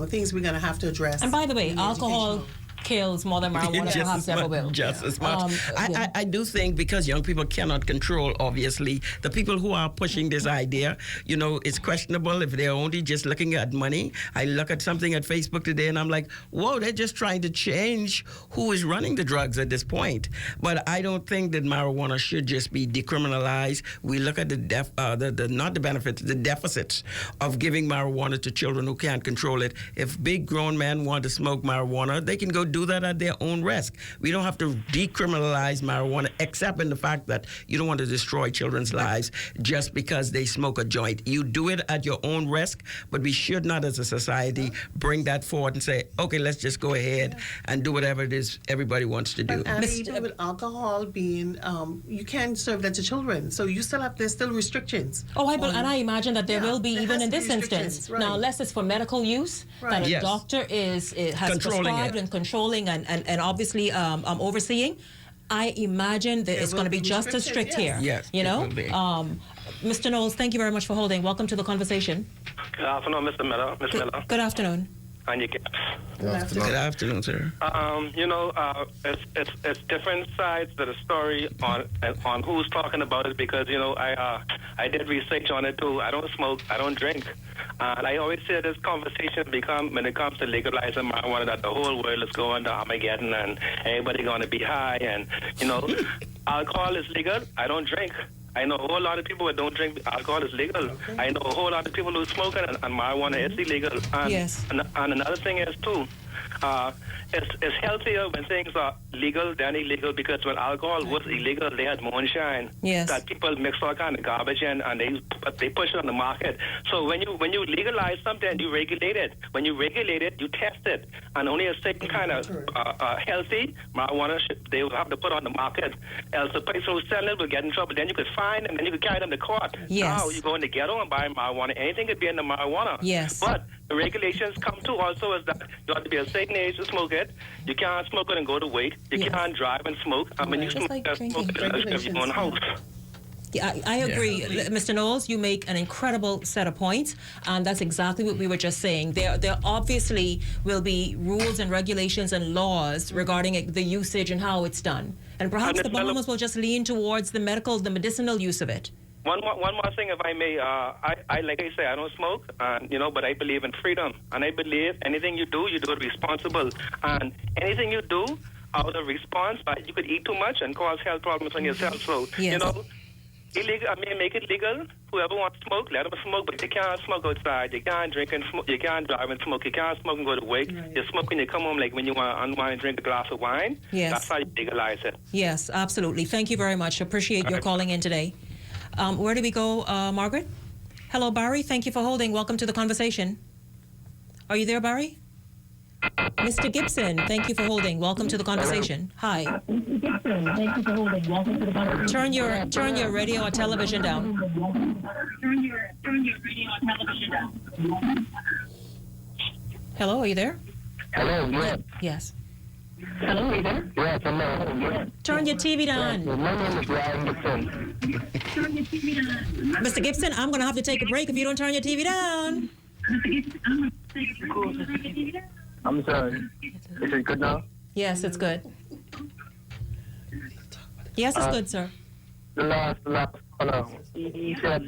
things we're going to have to address. And by the way, alcohol kills more than marijuana perhaps ever will. Just as much. I do think, because young people cannot control, obviously, the people who are pushing this idea, it's questionable if they're only just looking at money. I look at something at Facebook today and I'm like, whoa, they're just trying to change who is running the drugs at this point. But I don't think that marijuana should just be decriminalized. We look at not the benefits, the deficits of giving marijuana to children who can't control it. If big grown men want to smoke marijuana, they can go do that at their own risk. We don't have to decriminalize marijuana, except in the fact that you don't want to destroy children's lives just because they smoke a joint. You do it at your own risk, but we should not, as a society, bring that forward and say, okay, let's just go ahead and do whatever it is everybody wants to do. And even with alcohol being, you can't serve that to children, so there's still restrictions. And I imagine that there will be even in this instance. Right. Now, unless it's for medical use, that a doctor has prescribed and controlling and obviously overseeing, I imagine that it's going to be just as strict here. Yes, Mr. Knowles, thank you very much for holding. Welcome to the conversation. Good afternoon, Mr. Miller. Good afternoon. And you get. Good afternoon, sir. It's different sides to the story on who's talking about it, because I did research on it too. I don't smoke, I don't drink, and I always say this conversation when it comes to legalizing marijuana, that the whole world is going to Armageddon and everybody going to be high, and alcohol is legal. I don't drink. I know a whole lot of people who don't drink. Alcohol is legal. Okay. I know a whole lot of people who smoke and marijuana is illegal. And, yes. And another thing is, too, It's healthier when things are legal than illegal, because when alcohol was illegal, they had moonshine. Yes. That people mix all kind of garbage in, and they push it on the market. So when you legalize something, you regulate it. When you regulate it, you test it, and only a certain kind of healthy marijuana they will have to put on the market. Else the person who's selling it will get in trouble. Then you could fine them, and then you could carry them to court. Yes. Now you go in the ghetto and buy marijuana. Anything could be in the marijuana. Yes. But the regulations come to also is that you have to be a certain age to smoke it. You can't smoke it and go to work. You can't drive and smoke. I mean, you smoke it in your own house. Yeah, I agree. Mr. Knowles, you make an incredible set of points, and that's exactly what we were just saying. There obviously will be rules and regulations and laws regarding the usage and how it's done. And perhaps the Bahamas will just lean towards the medicinal use of it. One more thing, if I may. I like I say, I don't smoke, but I believe in freedom. And I believe anything you do it responsible. And anything you do out of response, you could eat too much and cause health problems on yourself. So, illegal. I mean, make it legal. Whoever wants to smoke, let them smoke. But you can't smoke outside. You can't drink and smoke. You can't drive and smoke. You can't smoke and go to work. You smoke when you come home, like when you want to unwind and drink a glass of wine. Yes. That's how you legalize it. Yes, absolutely. Thank you very much. Appreciate your calling in today. Where do we go, Margaret? Hello, Barry. Thank you for holding. Welcome to the conversation. Are you there, Barry? Mr. Gibson, thank you for holding. Welcome to the conversation. Hi. Mr. Gibson, thank you for holding. Welcome to the conversation. Turn your radio or television down. Turn your radio or television down. Hello, are you there? Hello, yes. Yes. Hello, are you there? Yes, hello. Yes. Turn your TV down. My name is Ryan Gibson. Turn your TV down. Mr. Gibson, I'm going to have to take a break if you don't turn your TV down. Mr. Gibson, I'm going to take a break if you don't turn your TV down. I'm sorry. Is it good now? Yes, it's good. Yes, it's good, sir. The last caller, he said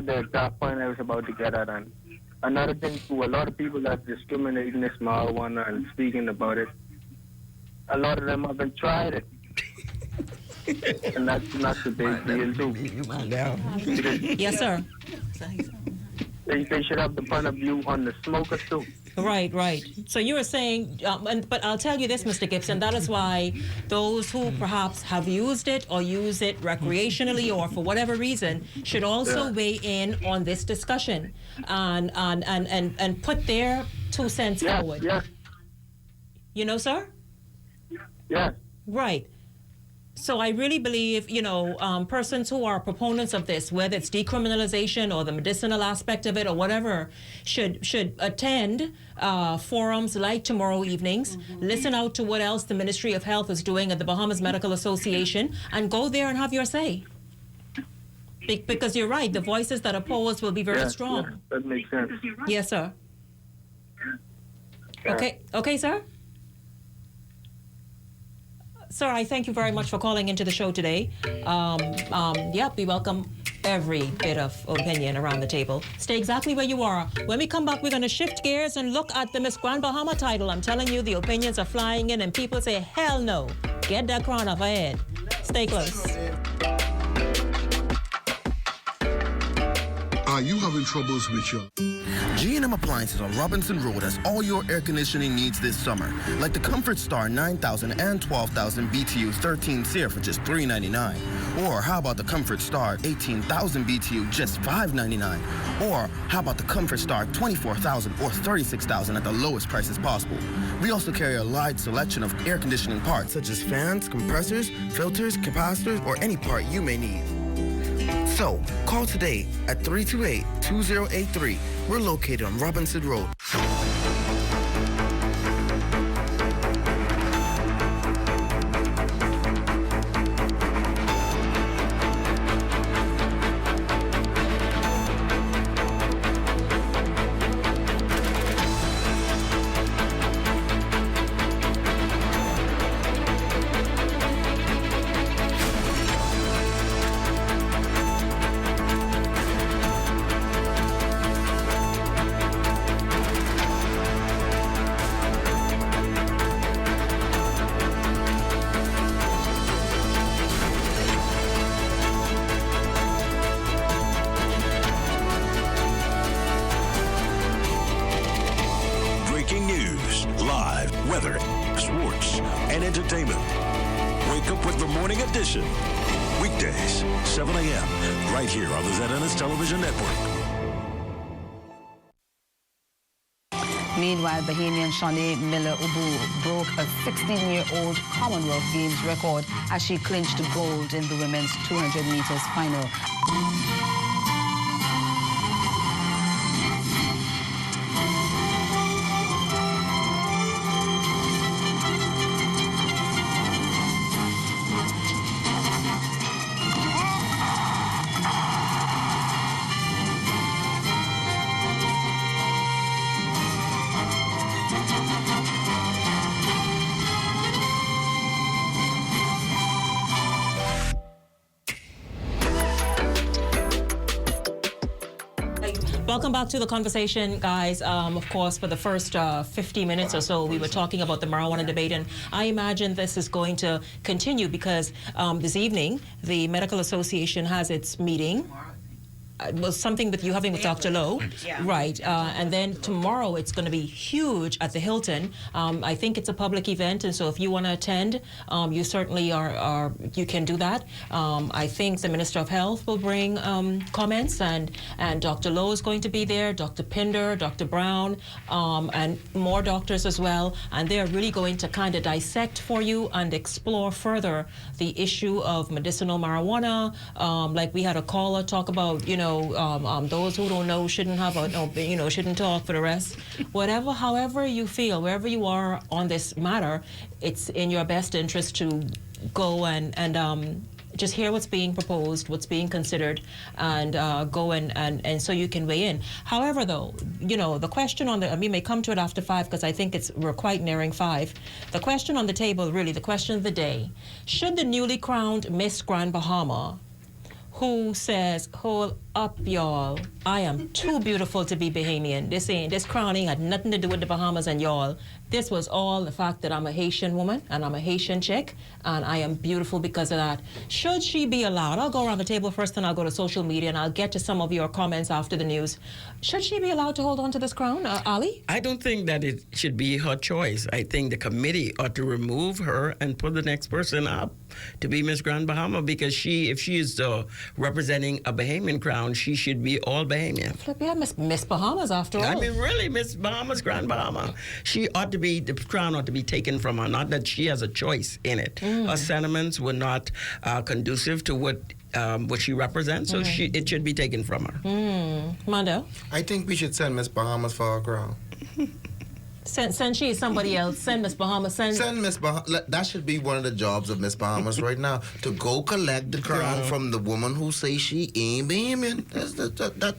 the exact point I was about to get at. And another thing too, a lot of people that discriminate against marijuana and speaking about it, a lot of them haven't tried it. And that's the big deal too. Yes, sir. They should have the point of view on the smokers too. Right. So you were saying, but I'll tell you this, Mr. Gibson, that is why those who perhaps have used it or use it recreationally or for whatever reason should also weigh in on this discussion and put their 2 cents forward. Yeah. You know, sir? Yeah. Right. So I really believe, persons who are proponents of this, whether it's decriminalization or the medicinal aspect of it or whatever, should attend forums like tomorrow evenings, listen out to what else the Ministry of Health is doing at the Bahamas Medical Association, and go there and have your say. Because you're right, the voices that oppose will be very strong. Yeah, that makes sense. Yes, sir. Yeah. Okay, sir? Sir, I thank you very much for calling into the show today. We welcome every bit of opinion around the table. Stay exactly where you are. When we come back, we're going to shift gears and look at the Miss Grand Bahama title. I'm telling you, the opinions are flying in and people say, hell no. Get that crown off her head. Stay close. Are you having troubles with your... G&M Appliances on Robinson Road has all your air conditioning needs this summer, like the Comfort Star 9,000 and 12,000 BTU 13 SEER for just $3.99. Or how about the Comfort Star 18,000 BTU just $5.99? Or how about the Comfort Star 24,000 or 36,000 at the lowest prices possible? We also carry a wide selection of air conditioning parts such as fans, compressors, filters, capacitors, or any part you may need. So, call today at 328-2083. We're located on Robinson Road. Wake up with the Morning Edition. Weekdays, 7 a.m., right here on the ZNS Television Network. Meanwhile, Bahamian Shanae Miller-Ubu broke a 16-year-old Commonwealth Games record as she clinched gold in the women's 200 meters final. Welcome back to the conversation, guys. Of course, for the first 50 minutes or so, we were talking about the marijuana debate, and I imagine this is going to continue because this evening, the Medical Association has its meeting. Was something with you having with Dr. Lowe, right? And then tomorrow it's going to be huge at the Hilton. I think it's a public event, and so if you want to attend, you certainly are. You can do that. I think the Minister of Health will bring comments, and Dr. Lowe is going to be there. Dr. Pinder, Dr. Brown, and more doctors as well. And they are really going to kind of dissect for you and explore further the issue of medicinal marijuana. Like we had a caller talk about, those who don't know shouldn't have shouldn't talk for the rest. Whatever, however you feel, wherever you are on this matter, it's in your best interest to go and just hear what's being proposed, what's being considered, and go and so you can weigh in. However, though, the question on we may come to it after 5 because I think we're quite nearing 5. The question on the table, really, the question of the day: should the newly crowned Miss Grand Bahama, who says, "Hold up, y'all, I am too beautiful to be Bahamian. This crowning had nothing to do with the Bahamas and y'all. This was all the fact that I'm a Haitian woman and I'm a Haitian chick and I am beautiful because of that." Should she be allowed? I'll go around the table first and I'll go to social media and I'll get to some of your comments after the news. Should she be allowed to hold on to this crown, Ali? I don't think that it should be her choice. I think the committee ought to remove her and put the next person up to be Miss Grand Bahama, because if she is representing a Bahamian crown, she should be all Bahamian. Flip, yeah, Miss Bahamas after all. I mean, really, Miss Bahamas, Grand Bahama. She ought to be, the crown ought to be taken from her, not that she has a choice in it. Her sentiments were not conducive to what she represents, so it should be taken from her. Mondo? I think we should send Miss Bahamas for our crown. Send she somebody else. Send Miss Bahamas. Send Miss Bahamas. That should be one of the jobs of Miss Bahamas right now, to go collect the crown from the woman who says she ain't Bahamian.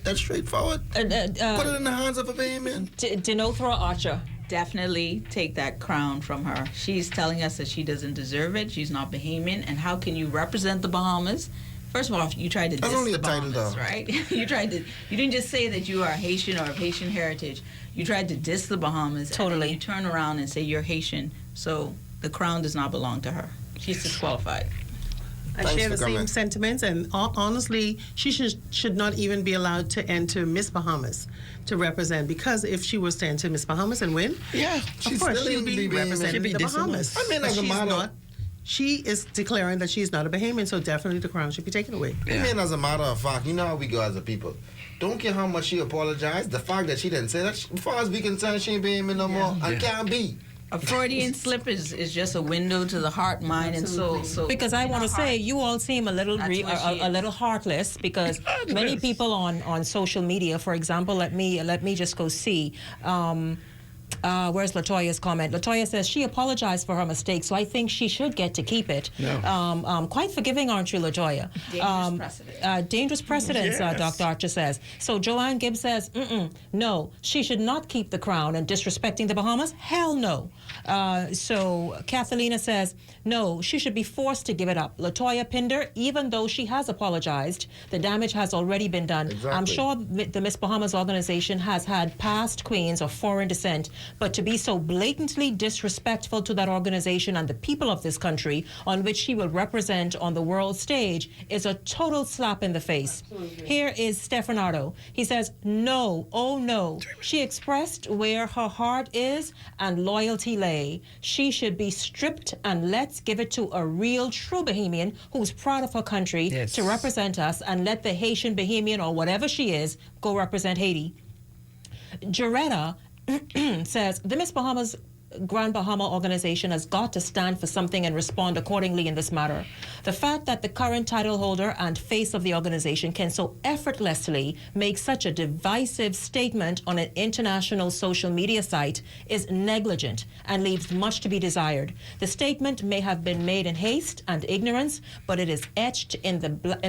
That's straightforward. Put it in the hands of a Bahamian. Denofra Archer. Definitely take that crown from her. She's telling us that she doesn't deserve it. She's not Bahamian. And how can you represent the Bahamas? First of all, you tried to diss the Bahamas, right? You didn't just say that you are Haitian or of Haitian heritage. You tried to diss the Bahamas. Totally. And you turn around and say you're Haitian. So the crown does not belong to her. She's disqualified. I share the same sentiments, and honestly, she should not even be allowed to enter Miss Bahamas to represent, because if she was to enter Miss Bahamas and win, of course she'll be representing the Bahamas. I mean, as a matter, she is declaring that she's not a Bahamian, so definitely the crown should be taken away. I mean, as a matter of fact, you know how we go as a people. Don't care how much she apologized. The fact that she didn't say that, as far as we concerned, she ain't Bahamian no more. And can't be. A Freudian slip is just a window to the heart, mind, and soul. So because I want to say, you all seem a little heartless, because many people on social media, for example, let me just go see. Where's Latoya's comment? Latoya says she apologized for her mistake, so I think she should get to keep it. No. Quite forgiving, aren't you, Latoya? Dangerous precedent. Dangerous precedents, Yes. Dr. Archer says. So Joanne Gibbs says, no, she should not keep the crown, and disrespecting the Bahamas? Hell no. So Catalina says, no, she should be forced to give it up. Latoya Pinder, even though she has apologized, the damage has already been done. Exactly. I'm sure the Miss Bahamas organization has had past queens of foreign descent But to be so blatantly disrespectful to that organization and the people of this country on which she will represent on the world stage is a total slap in the face. Here is Stefanado. He says, no, oh no. She expressed where her heart is and loyalty lay. She should be stripped, and let's give it to a real, true Bahamian who's proud of her country to represent us, and let the Haitian Bahamian, or whatever she is, go represent Haiti. Jaretta says, the Miss Bahamas Grand Bahama organization has got to stand for something and respond accordingly in this matter. The fact that the current title holder and face of the organization can so effortlessly make such a divisive statement on an international social media site is negligent and leaves much to be desired. The statement may have been made in haste and ignorance, but it is etched in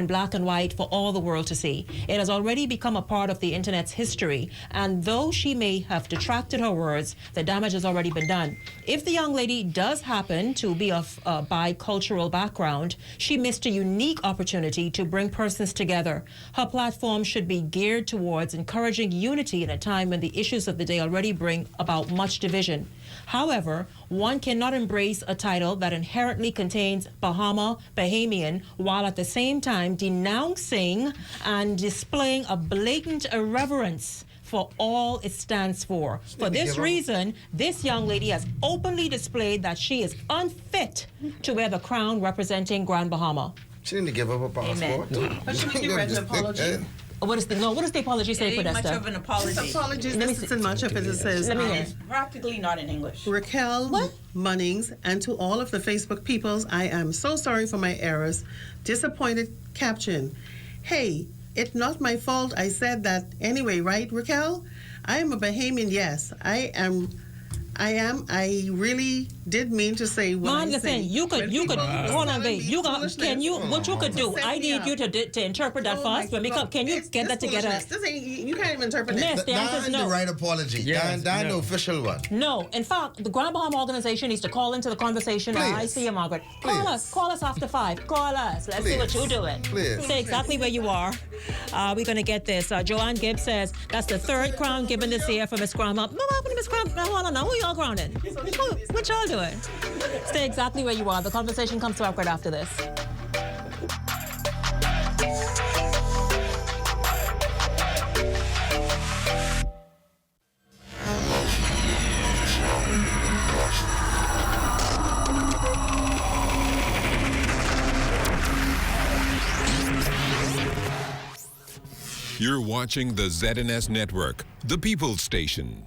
black and white for all the world to see. It has already become a part of the internet's history, and though she may have detracted her words, the damage has already been done. If the young lady does happen to be of a bicultural background, she missed a unique opportunity to bring persons together. Her platform should be geared towards encouraging unity in a time when the issues of the day already bring about much division. However, one cannot embrace a title that inherently contains Bahamian, while at the same time denouncing and displaying a blatant irreverence for all it stands for. For this reason, this young lady has openly displayed that she is unfit to wear the crown representing Grand Bahama. She didn't give up a passport. But she maybe read an apology. What is the apology say, It ain't Podesta? much of an apology. This apology, this isn't much of it. It says, practically not in English. Raquel Munnings, and to all of the Facebook peoples, I am so sorry for my errors. Disappointed caption. Hey, it's not my fault I said that anyway, right, Raquel? I am a Bahamian, yes. I really did mean to say what I listen, said. you could, hold on, babe. What you could do, I need you to interpret that first. When we come, can you get that together? You can't even interpret it. Miss, the answer is no. the right apology. That's the official one. No, in fact, the Grand Bahama organization needs to call into the conversation. I see you, Margaret. Call us after 5. Call us. Let's see what you're doing. Say exactly where you are. We're going to get this. Joanne Gibbs says, that's the 3rd crown given this year for Miss Grandma. No, Miss Grandma, I want to know who y'all crowning. What y'all doing? Stay exactly where you are. The conversation comes to up right after this. You're watching the ZNS Network, the People's Station.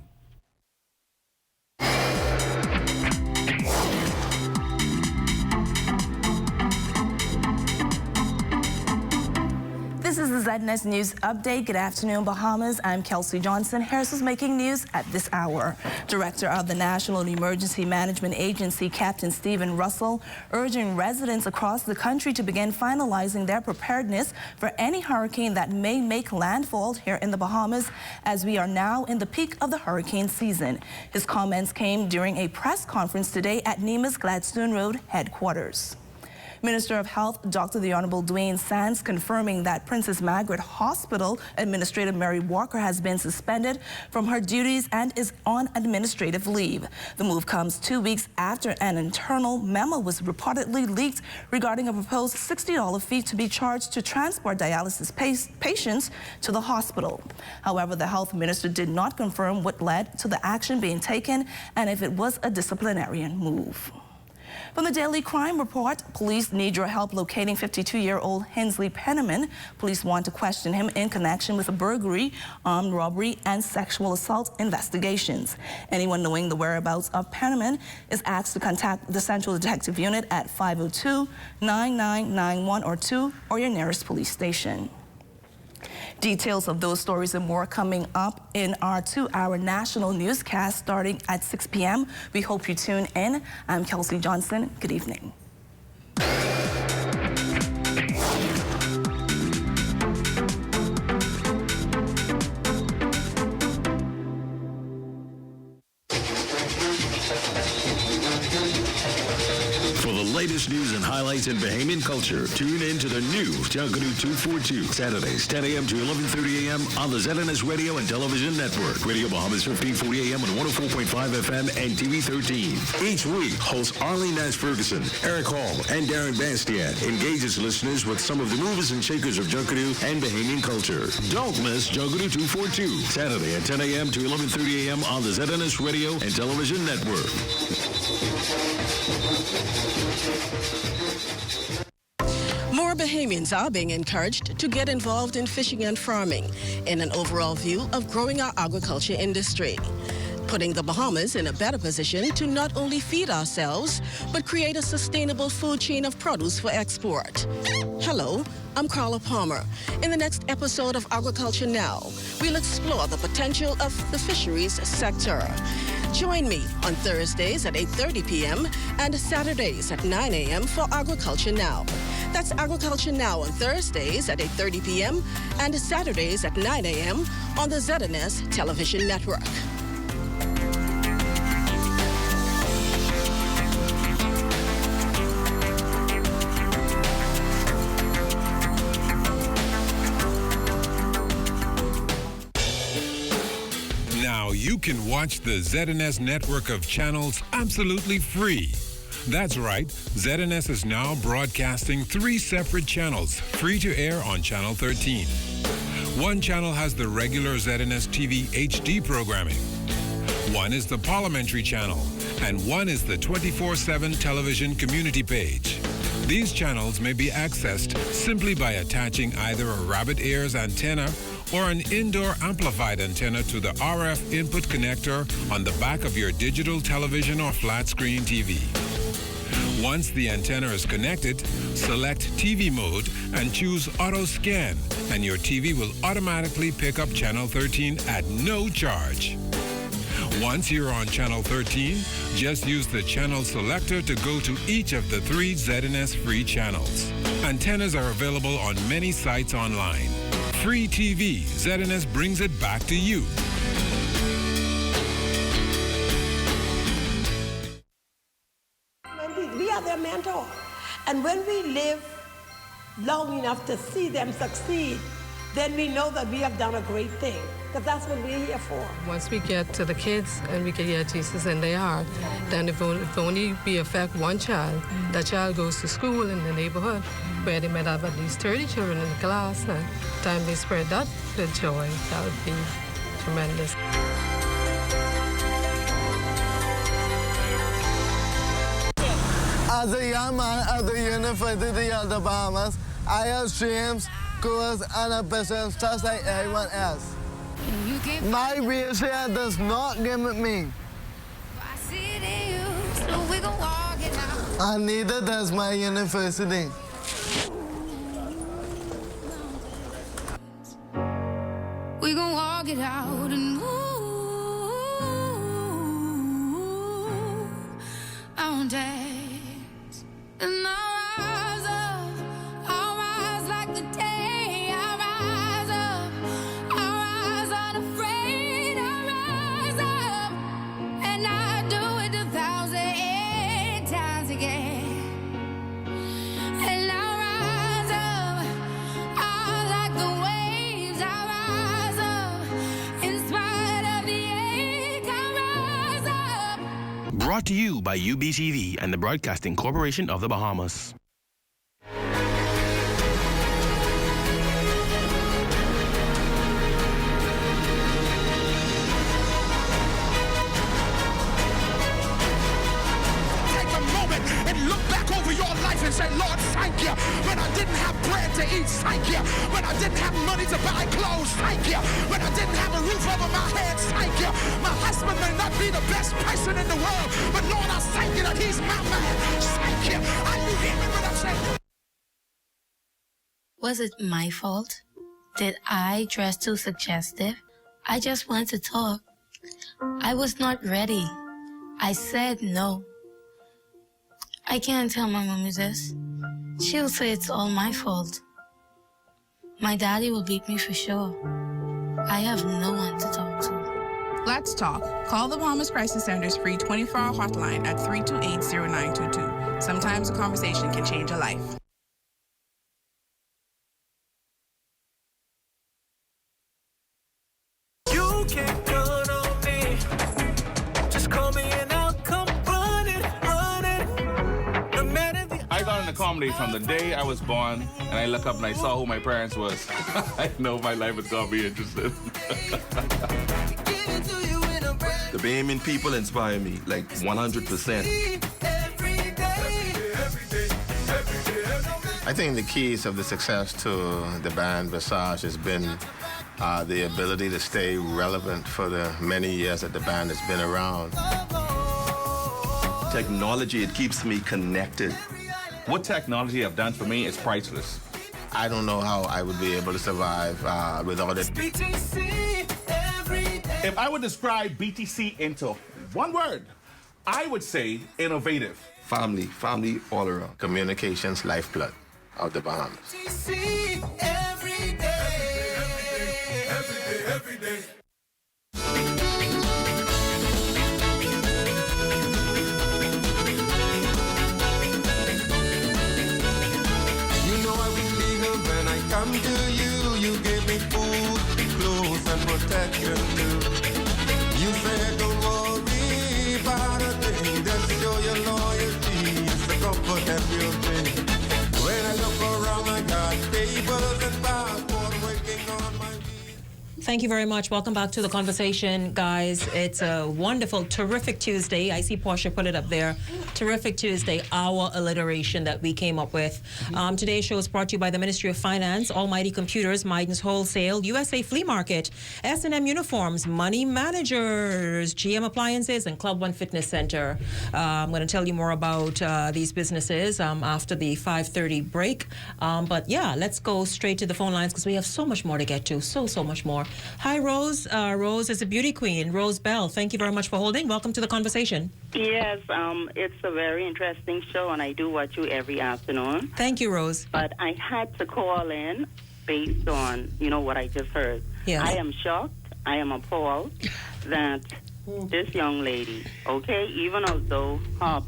This is the ZNS News Update. Good afternoon, Bahamas. I'm Kelsey Johnson. Here's what's making news at this hour. Director of the National Emergency Management Agency, Captain Stephen Russell, urging residents across the country to begin finalizing their preparedness for any hurricane that may make landfall here in the Bahamas, as we are now in the peak of the hurricane season. His comments came during a press conference today at NEMA's Gladstone Road headquarters. Minister of Health, Dr. the Honorable Dwayne Sands, confirming that Princess Margaret Hospital Administrator Mary Walker has been suspended from her duties and is on administrative leave. The move comes 2 weeks after an internal memo was reportedly leaked regarding a proposed $60 fee to be charged to transport dialysis patients to the hospital. However, the health minister did not confirm what led to the action being taken and if it was a disciplinarian move. From the Daily Crime Report, police need your help locating 52-year-old Hensley Penniman. Police want to question him in connection with a burglary, armed robbery, and sexual assault investigations. Anyone knowing the whereabouts of Penniman is asked to contact the Central Detective Unit at 502-9991 or 2 or your nearest police station. Details of those stories and more coming up in our 2-hour national newscast starting at 6 p.m. We hope you tune in. I'm Kelsey Johnson. Good evening. For the latest news and highlights insights in Bahamian culture. Tune in to the new Junkanoo 242, Saturdays, 10 a.m. to 11:30 a.m. on the ZNS Radio and Television Network. Radio Bahamas 1540 a.m. on 104.5 FM and TV 13. Each week, hosts Arlene Nash Ferguson, Eric Hall, and Darren Bastian engages listeners with some of the movers and shakers of Junkanoo and Bahamian culture. Don't miss Junkanoo 242, Saturday at 10 a.m. to 11:30 a.m. on the ZNS Radio and Television Network. More Bahamians are being encouraged to get involved in fishing and farming in an overall view of growing our agriculture industry, putting the Bahamas in a better position to not only feed ourselves, but create a sustainable food chain of produce for export. Hello, I'm Carla Palmer. In the next episode of Agriculture Now, we'll explore the potential of the fisheries sector. Join me on Thursdays at 8:30 p.m. and Saturdays at 9 a.m. for Agriculture Now. That's Agriculture Now on Thursdays at 8:30 p.m. and Saturdays at 9 a.m. on the ZNS Television Network. Now you can watch the ZNS network of channels absolutely free. That's right, ZNS is now broadcasting 3 separate channels, free to air on Channel 13. One channel has the regular ZNS TV HD programming. One is the Parliamentary channel, and one is the 24/7 television community page. These channels may be accessed simply by attaching either a rabbit ears antenna or an indoor amplified antenna to the RF input connector on the back of your digital television or flat screen TV. Once the antenna is connected, select TV mode and choose Auto Scan, and your TV will automatically pick up Channel 13 at no charge. Once you're on Channel 13, just use the channel selector to go to each of the 3 ZNS free channels. Antennas are available on many sites online. Free TV, ZNS brings it back to you. We are their mentor. And when we live long enough to see them succeed, then we know that we have done a great thing. Because that's what we're here for. Once we get to the kids and we can get Jesus in their heart, then if only we affect one child, that child goes to school in the neighborhood where they might have at least 30 children in the class, and time they spread that good joy, that would be tremendous. As a young man at the University of the Bahamas, I have dreams, goals, and ambitions just like everyone else. My wheelchair does not limit me. And neither does my university. We gon' walk it out and move mountains. And I'll rise up, I'll rise like the day. I'll rise up, I'll rise unafraid. I'll rise up, and I'll do it 1,000 times again. And I'll rise up, I'll like the waves. I'll rise up, in spite of the ache. I'll rise up. Brought to you by UBTV and the Broadcasting Corporation of the Bahamas. Take a moment and look back over your life and say, Lord, thank you. When I didn't have bread to eat, thank you. When I didn't have money to buy clothes, thank you. When I didn't have a roof over my head, thank you. My husband may not be the best person in the world, but Lord, I thank you that he's my man. Thank you. Are you hearing what I'm saying? Was it my fault? Did I dress too suggestive? I just wanted to talk. I was not ready. I said no. I can't tell my mommy this. She'll say it's all my fault. My daddy will beat me for sure. I have no one to talk to. Let's talk. Call the Bahamas Crisis Center's free 24-hour hotline at 328-0922. Sometimes a conversation can change a life. You can count on me. Just call me and I'll come running. No matter the I got into comedy from the day I was born, and I look up and I saw who my parents was. I know my life is gonna be interesting. The Bahamian people inspire me, like 100%. I think the keys of the success to the band Visage has been the ability to stay relevant for the many years that the band has been around. Technology, it keeps me connected. What technology have done for me is priceless. I don't know how I would be able to survive without it. If I would describe BTC into one word, I would say innovative. Family all around. Communications lifeblood of the Bahamas. every day. You know I will be here when I come to you. You gave me food, clothes, and protection too. You said don't worry about a thing. Just show your loyalty. It's the comfort that we'll bring. When I look around, I got tables and passport waiting on my. Thank you very much. Welcome back to the conversation, guys. It's a wonderful, terrific Tuesday. I see Portia put it up there. Terrific Tuesday, our alliteration that we came up with. Today's show is brought to you by the Ministry of Finance, Almighty Computers, Miden's Wholesale, USA Flea Market, S&M Uniforms, Money Managers, GM Appliances, and Club One Fitness Center. I'm going to tell you more about these businesses after the 5:30 break. But yeah, let's go straight to the phone lines because we have so much more to get to. So much more. Hi, Rose. Rose is a beauty queen. Rose Bell, thank you very much for holding. Welcome to the conversation. Yes, it's a very interesting show, and I do watch you every afternoon. Thank you, Rose. But I had to call in based on, what I just heard. Yes. I am shocked. I am appalled that this young lady, okay, even although her,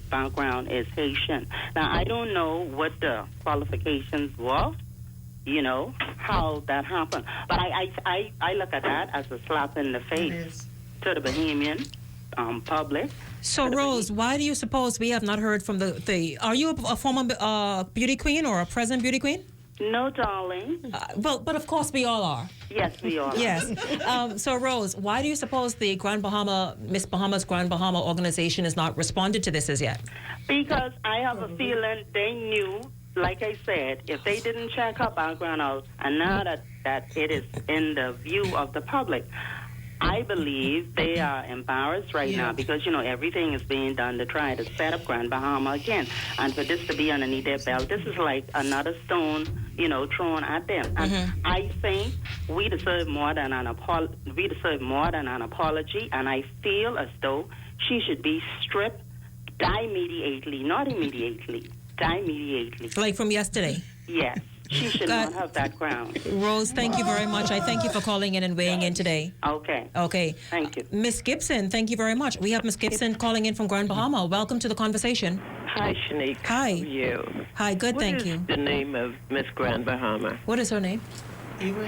background is Haitian. Now, I don't know what the qualifications were, how that happened. But I look at that as a slap in the face to the Bahamian public. So, Rose, why do you suppose we have not heard from the are you a former beauty queen or a present beauty queen? No, darling. But of course we all are. Yes, we are. Yes. So, Rose, why do you suppose the Miss Bahamas Grand Bahama organization has not responded to this as yet? Because I have a feeling they knew, like I said, if they didn't check her background out, and now that it is in the view of the public, I believe they are embarrassed right now because, everything is being done to try to set up Grand Bahama again. And for this to be underneath their belt, this is like another stone, thrown at them. And I think we deserve more than an apology, and I feel as though she should be stripped immediately, not immediately. Immediately. Like from yesterday? Yes. She should not have that crown. Rose, thank you very much. I thank you for calling in and weighing in today. Okay. Thank you. Miss Gibson, thank you very much. We have Miss Gibson calling in from Grand Bahama. Welcome to the conversation. Hi, Shanique. Hi. How are you? Hi, good, thank you. What is the name of Miss Grand Bahama? What is her name?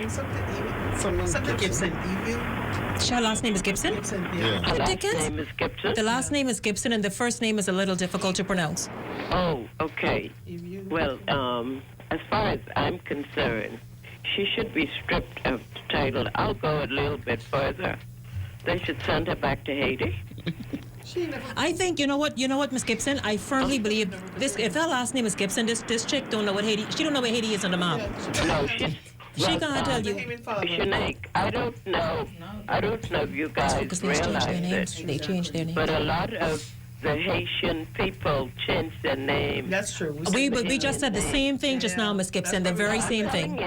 Something Gibson. Her last name is Gibson? Yeah. Her last name is Gibson? The last name is Gibson, and the first name is a little difficult to pronounce. Oh, okay. Well, as far as I'm concerned, she should be stripped of the title. I'll go a little bit further. They should send her back to Haiti. I think, you know what, Miss Gibson? I firmly believe this. If her last name is Gibson, this chick don't know what Haiti. She don't know where Haiti is on the map. No, she can't tell you. Shanaik, I don't know. I don't know if you guys realize it. They changed their names. But a lot of the Haitian people changed their name. That's true. We just said the same thing just now, Miss Gibson. The very same thing.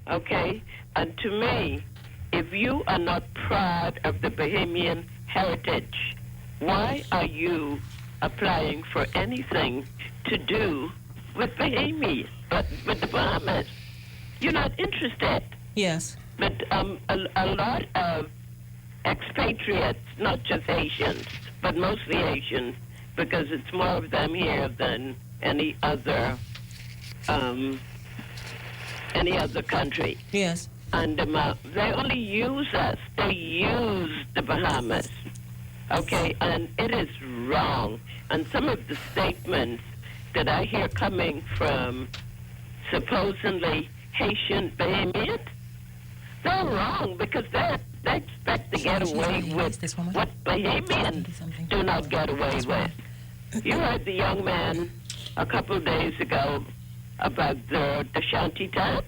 Okay? And to me, if you are not proud of the Bahamian heritage, why are you applying for anything to do with Bahamians, but with the Bahamas? You're not interested. Yes. But a lot of expatriates, not just Haitians, but mostly Haitians, because it's more of them here than any other country. Yes. And they only use us. They use the Bahamas. Okay, and it is wrong. And some of the statements that I hear coming from supposedly Haitian Bahamians, they're wrong because they expect to get away with what Bahamians do not get away with. You heard the young man a couple of days ago about the shanty town.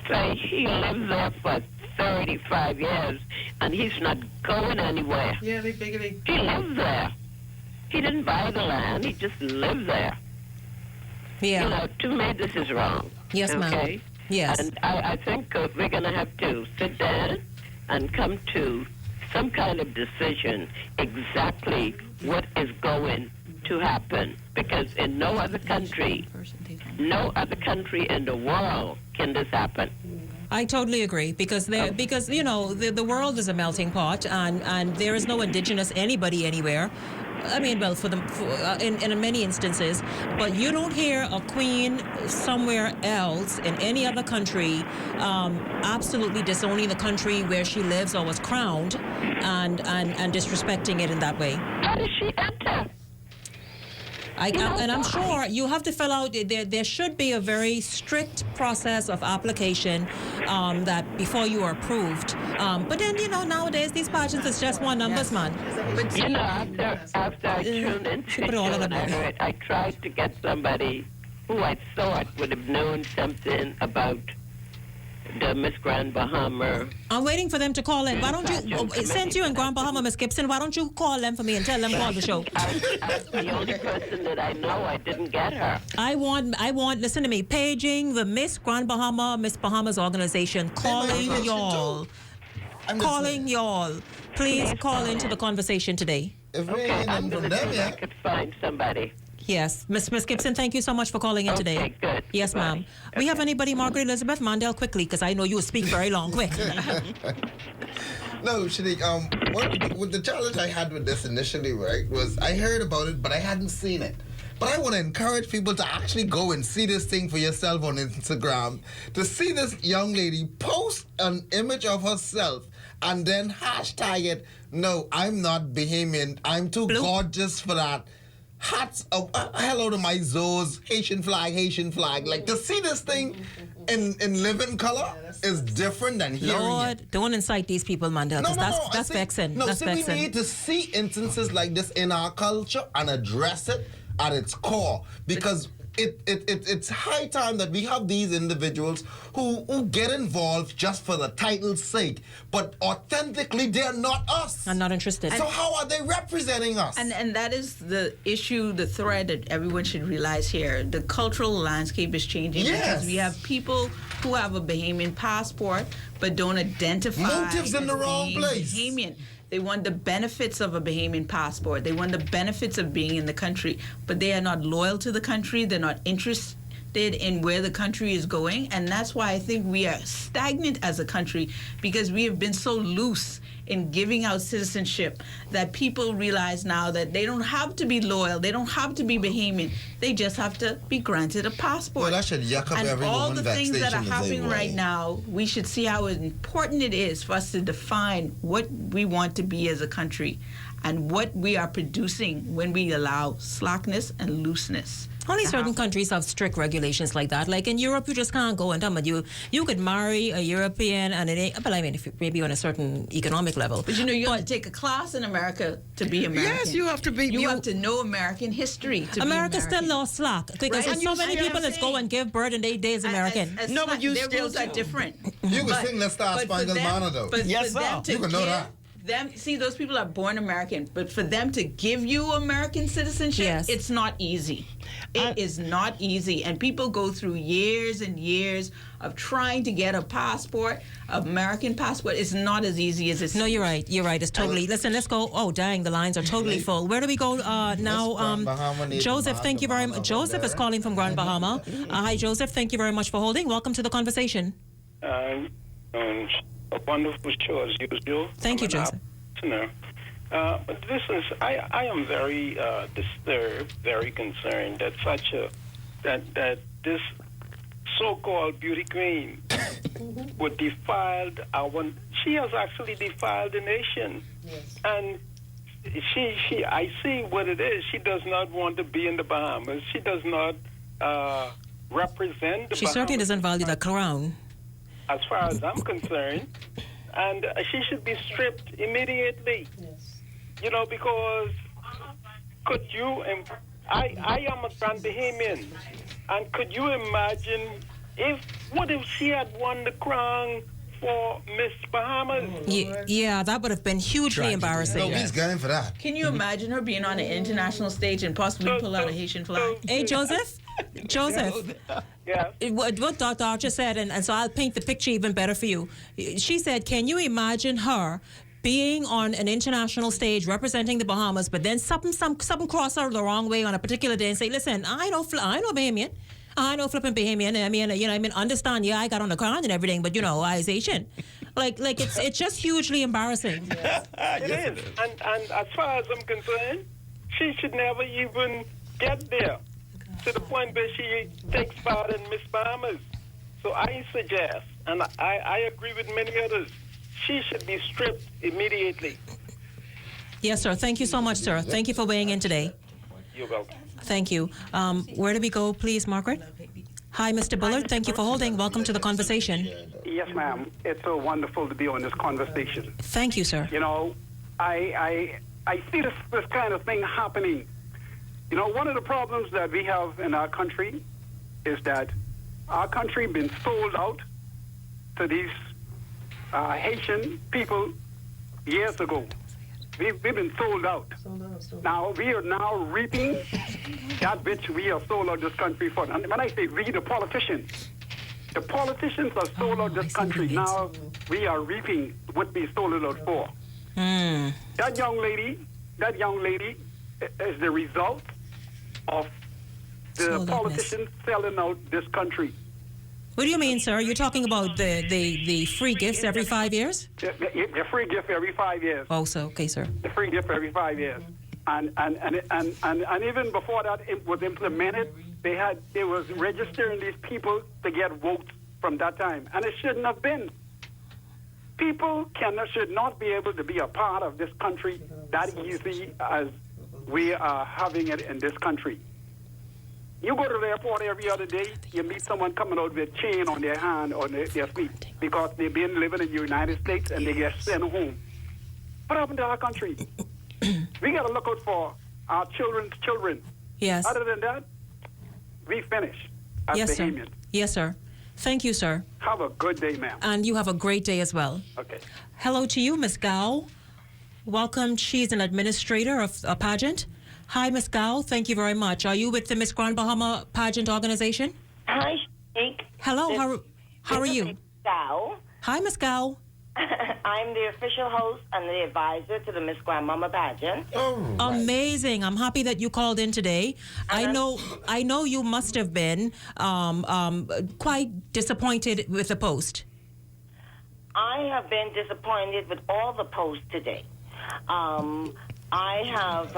Say he lived there for 35 years and he's not going anywhere. Yeah, they figured He lives there. He didn't buy the land, he just lived there. Yeah. You know, to me, this is wrong. Yes, ma'am. Okay? Yes. And I think we're going to have to sit down and come to some kind of decision exactly what is going to happen. Because in no other country in the world can this happen. I totally agree because you know the world is a melting pot and there is no indigenous anybody anywhere. I mean, well, in many instances, but you don't hear a queen somewhere else in any other country absolutely disowning the country where she lives or was crowned and disrespecting it in that way. How does she enter? And I'm sure you have to fill out, there should be a very strict process of application that before you are approved. But then, you know, nowadays these pageants is just one numbers, man. But you know, after I tuned into the show and I tried to get somebody who I thought would have known something about the Miss Grand Bahama. I'm waiting for them to call in. Why don't you, since you in Grand Bahama, Miss Gibson, why don't you call them for me and tell them call the show? I'm the only person that I know. I didn't get her. I want, listen to me, paging the Miss Grand Bahama, Miss Bahamas organization, calling y'all. Calling y'all. Please call into the conversation today. Okay, I'm going to see if I could find somebody. Yes. Miss Gibson, thank you so much for calling in today. Okay, good. Yes, ma'am. We have anybody, Margaret Elizabeth Mandel, quickly, because I know you speak very long. Quick. No, Shanique, what the challenge I had with this initially, right, was I heard about it, but I hadn't seen it. But I want to encourage people to actually go and see this thing for yourself on Instagram, to see this young lady post an image of herself and then hashtag it, no, I'm not Bahamian, I'm too gorgeous for that. Hats up, hello to my Zoes, Haitian flag. Like, to see this thing in living color is different than hearing Lord, it. don't incite these people, Mandel, because that's vexing. No, that's vexing. We need to see instances like this in our culture and address it at its core, because it's high time that we have these individuals who get involved just for the title's sake, but authentically they're not us. I'm not interested. So how are they representing us? And that is the issue, the thread that everyone should realize here. The cultural landscape is changing because we have people who have a Bahamian passport but don't identify motives in the wrong place. Bahamian. They want the benefits of a Bahamian passport. They want the benefits of being in the country, but they are not loyal to the country. They're not interested in where the country is going. And that's why I think we are stagnant as a country, because we have been so loose in giving out citizenship that people realize now that they don't have to be loyal. They don't have to be Bahamian. They just have to be granted a passport. Well, that should yuck up and every all woman the things that are vaccination happening as they right will. now, we should see how important it is for us to define what we want to be as a country and what we are producing when we allow slackness and looseness. Only certain countries have strict regulations like that. Like in Europe, you just can't go and tell me you could marry a European, and it ain't. But I mean, if you maybe on a certain economic level. But you know, you have to take a class in America to be American. Yes, you have to be. You have to know American history to America be American. still lost slack because there's so many people that go and give birth and they days American. No, but you their rules are different. You can sing the Star Spangled Banner, though. But Yes, for sir. them to You can know that. See, those people are born American, but for them to give you American citizenship, it's not easy. It is not easy, and people go through years and years of trying to get a passport, an American passport. It's not as easy as it's. No, you're right. You're right. It's totally. Listen, let's go. Oh, dang, the lines are totally full. Where do we go now? Joseph, thank you very much. Joseph is calling from Grand Bahama. Hi, Joseph. Thank you very much for holding. Welcome to the conversation. A wonderful show as usual. Thank you, Joseph. Listener. But this is, I am very disturbed, very concerned that that this so-called beauty queen would defile she has actually defiled the nation. Yes. And I see what it is. She does not want to be in the Bahamas. She does not represent the She Bahamas. certainly doesn't value the crown. As far as I'm concerned. And she should be stripped immediately. Yes. You know, because could you, I am a Grand Bahamian, and could you imagine what if she had won the crown for Miss Bahamas? Yeah, that would have been hugely embarrassing. Nobody's going for that. Can you imagine her being on an international stage and possibly pull out a Haitian flag? Hey, Joseph? Yeah. What Dr. Archer said, and so I'll paint the picture even better for you. She said, can you imagine her being on an international stage representing the Bahamas, but then something cross her the wrong way on a particular day and say, listen, I know Bahamian. I know flipping Bahamian. I mean, understand, I got on the crown and everything, but, I was Asian. Like it's just hugely embarrassing. Yes. It is. And as far as I'm concerned, she should never even get there to the point where she takes part in Miss Bahamas. So I suggest, and I agree with many others, she should be stripped immediately. Yes, sir. Thank you so much, sir. Thank you for weighing in today. You're welcome. Thank you. Where do we go, please, Margaret? Hi, Mr. Bullard. Thank you for holding. Welcome to the conversation. Yes, ma'am. It's so wonderful to be on this conversation. Thank you, sir. I see this kind of thing happening. One of the problems that we have in our country is that our country been sold out to these Haitian people years ago. We've been sold out. Now, we are now reaping that which we are sold out this country for. And when I say we, the politicians are sold out this country. Now, we are reaping what we sold it out for. That young lady is the result of the politicians selling out this country. What do you mean, sir? You're talking about the free gifts every 5 years? The free gift every 5 years. Oh, so okay, sir. The free gift every 5 years, and even before that it was implemented, they was registering these people to get votes from that time, and it shouldn't have been. People should not be able to be a part of this country that easy as we are having it in this country. You go to the airport every other day, you meet someone coming out with a chain on their hand or their feet because they've been living in the United States and they get sent home. What happened to our country? We got to look out for our children's children. Yes. Other than that, we finish as Bahamians. Sir. Yes, sir. Thank you, sir. Have a good day, ma'am. And you have a great day as well. Okay. Hello to you, Miss Gao. Welcome. She's an administrator of a pageant. Hi, Miss Gao. Thank you very much. Are you with the Miss Grand Bahama Pageant Organization? Hi, Sheikh. Hello. How are you? Gao. Hi, Miss Gao. I'm the official host and the advisor to the Miss Grandmama Pageant. Oh, right. Amazing! I'm happy that you called in today. I know you must have been quite disappointed with the post. I have been disappointed with all the posts today. I have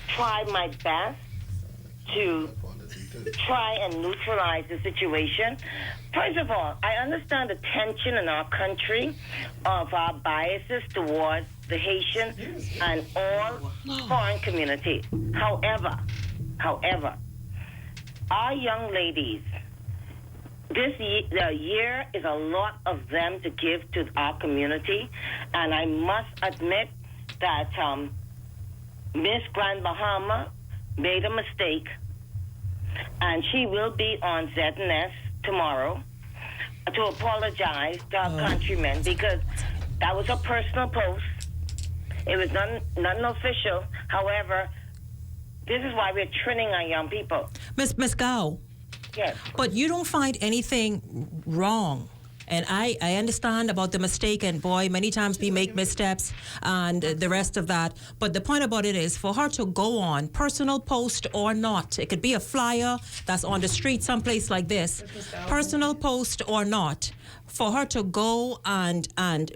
tried my best to try and neutralize the situation. First of all, I understand the tension in our country of our biases towards the Haitian and all foreign community. However, our young ladies, this year is a lot of them to give to our community, and I must admit that Miss Grand Bahama made a mistake, and she will be on ZNS tomorrow to apologize to our countrymen because that was a personal post. It was nothing official. However, this is why we're training our young people. Miss Gao. Yes. But you don't find anything wrong And I understand about the mistake, and boy, many times we make missteps and the rest of that. But the point about it is for her to go on, personal post or not, it could be a flyer that's on the street someplace like this, personal post or not, for her to go and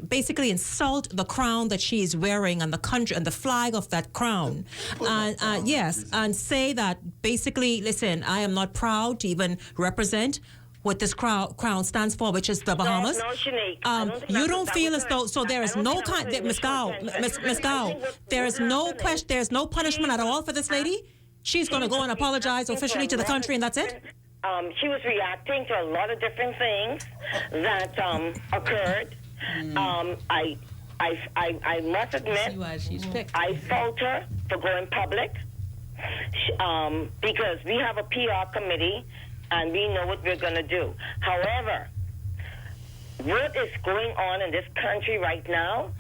basically insult the crown that she is wearing and the country and the flag of that crown, and yes, and say that basically, listen, I am not proud to even represent what this crown stands for, which is the Bahamas. No, Shanique. You don't feel as though, so there is no Miss Gow, there is no question, there is no punishment at all for this lady. She's going to go and apologize officially to the country, and that's it. She was reacting to a lot of different things that occurred. I must admit, I fault her for going public because we have a PR committee and we know what we're going to do. However, what is going on in this country right now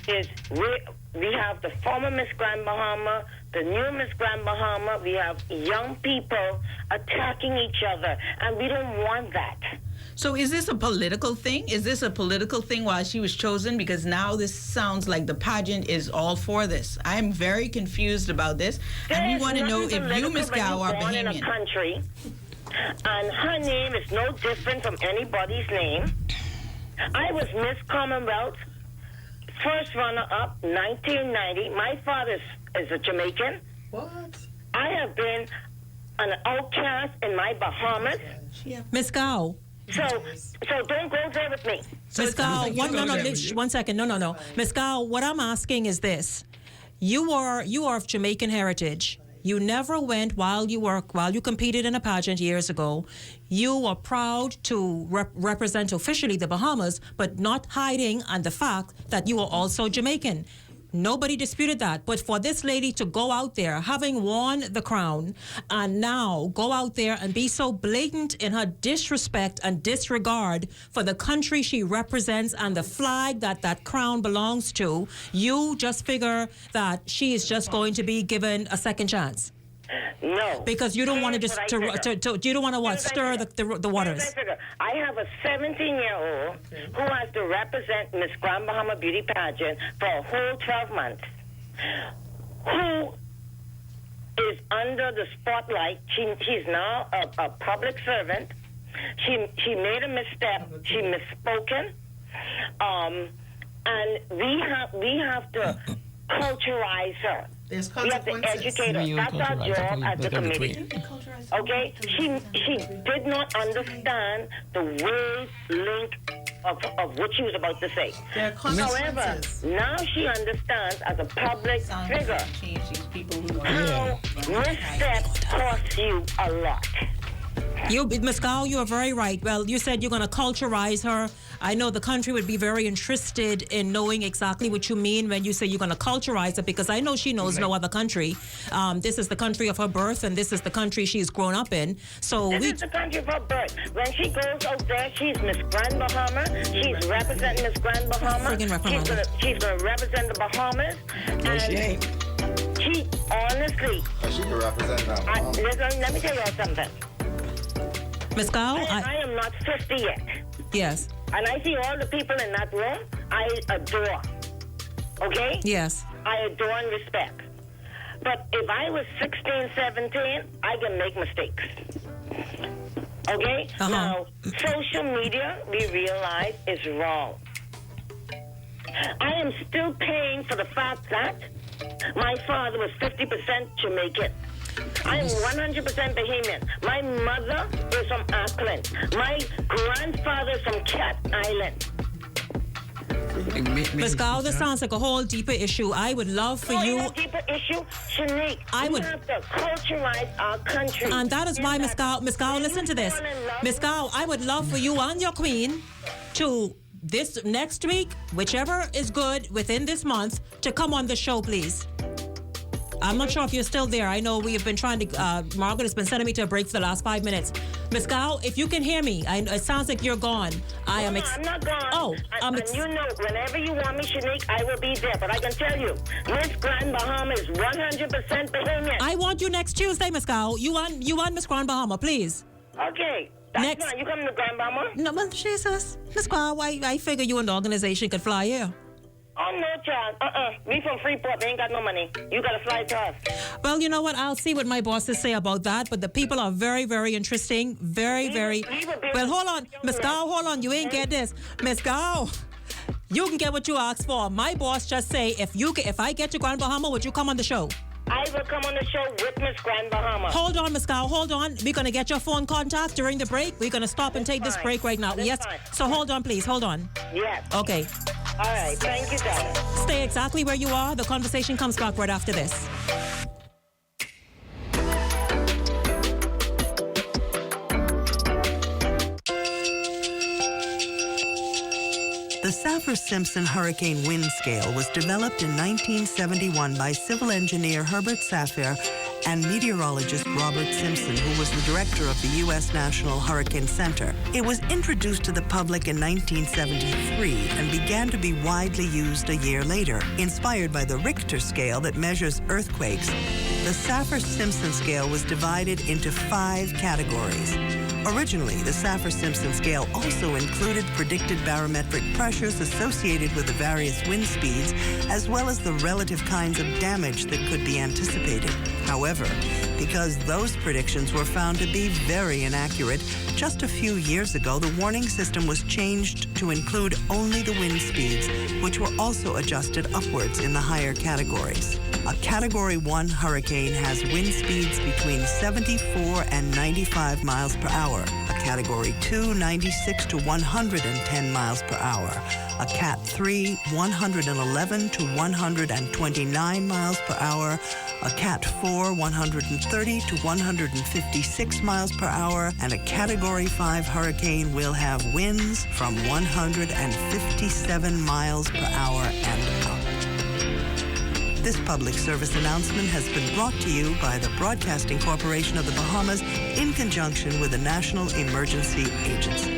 is we have the former Miss Grand Bahama, the new Miss Grand Bahama. We have young people attacking each other, and we don't want that. So is this a political thing? Is this a political thing while she was chosen? Because now this sounds like the pageant is all for this. I'm very confused about this. And we want to know if you, Ms. Gow, are born in a Bahamian. country, and her name is no different from anybody's name. I was Miss Commonwealth, first runner-up, 1990. My father is a Jamaican. What? I have been an outcast in my Bahamas. Miss Gow. So don't go there with me. Miss Gow, one second. No. Miss Gow, what I'm asking is this. You are of Jamaican heritage. You never went while you competed in a pageant years ago. You were proud to represent officially the Bahamas, but not hiding on the fact that you were also Jamaican. Nobody disputed that. But for this lady to go out there, having won the crown, and now go out there and be so blatant in her disrespect and disregard for the country she represents and the flag that crown belongs to, you just figure that she is just going to be given a second chance. No, because you don't want to just you don't want to stir the waters. I have a 17-year-old who has to represent Miss Grand Bahama Beauty Pageant for a whole 12 months, who is under the spotlight. She's now a public servant. She made a misstep. She misspoken, and we have to culturize her. We have to educate her. That's our job as a committee. Okay? She did not understand the wavelength of what she was about to say. However, now she understands as a public figure how missteps cost you a lot. Ms. Gow, you are very right. Well, you said you're going to culturize her. I know the country would be very interested in knowing exactly what you mean when you say you're going to culturize her, because I know she knows no other country. This is the country of her birth, and this is the country she's grown up in. So this is the country of her birth. When she goes out there, she's Miss Grand Bahama. She's representing Miss Grand Bahama. She's going to represent the Bahamas. She honestly... She can represent the Bahamas. Listen, let me tell you something. Ms. Gow, I am not 50 yet. Yes. And I see all the people in that room, I adore. Okay? Yes. I adore and respect. But if I was 16, 17, I can make mistakes. Okay? Now, social media, we realize, is wrong. I am still paying for the fact that my father was 50% Jamaican. I am 100% Bahamian. My mother is from Auckland. My grandfather is from Cat Island. Ms. Gow, this sounds like a whole deeper issue. I would love for you... a deeper issue, Shanique. We have to culturize our country. And that is why, Ms. Gow, listen to this. Ms. Gow, I would love for you and your queen to, this next week, whichever is good within this month, to come on the show, please. I'm not sure if you're still there. I know we have been trying to... Margaret has been sending me to a break for the last 5 minutes. Ms. Gow, if you can hear me, it sounds like you're gone. I'm not gone. Oh, and you know, whenever you want me, Shanique, I will be there. But I can tell you, Miss Grand Bahama is 100% Bahamian. I want you next Tuesday, Ms. Gow. You want Miss Grand Bahama, please. Okay. That's not. You coming to Grand Bahama? No, but Jesus. Miss Squaw, I figure you and the organization could fly here. Oh, no, child. We from Freeport. They ain't got no money. You got to fly to us. Well, you know what? I'll see what my bosses say about that. But the people are very, very interesting. Very. Well, hold on. Miss Gow, hold on. You ain't get this. Miss Gow, you can get what you asked for. My boss just say, if I get to Grand Bahama, would you come on the show? I will come on the show with Miss Grand Bahama. Hold on, Miss Gow. Hold on. We're going to get your phone contact during the break. We're going to stop and take this break right now. Yes. Fine. So hold on, please. Hold on. Yes. Okay. All right. Thank you, darling. Stay exactly where you are. The conversation comes back right after this. The Saffir-Simpson hurricane wind scale was developed in 1971 by civil engineer Herbert Saffir and meteorologist Robert Simpson, who was the director of the U.S. National Hurricane Center. It was introduced to the public in 1973 and began to be widely used a year later. Inspired by the Richter scale that measures earthquakes, the Saffir-Simpson scale was divided into 5 categories. Originally, the Saffir-Simpson scale also included predicted barometric pressures associated with the various wind speeds, as well as the relative kinds of damage that could be anticipated. However, because those predictions were found to be very inaccurate, just a few years ago, the warning system was changed to include only the wind speeds, which were also adjusted upwards in the higher categories. A Category 1 hurricane has wind speeds between 74 and 95 miles per hour. A Category 2, 96 to 110 miles per hour. A Cat 3, 111 to 129 miles per hour. A Cat 4, 130 to 156 miles per hour. And a Category 5 hurricane will have winds from 157 miles per hour and up. This public service announcement has been brought to you by the Broadcasting Corporation of the Bahamas in conjunction with the National Emergency Agency.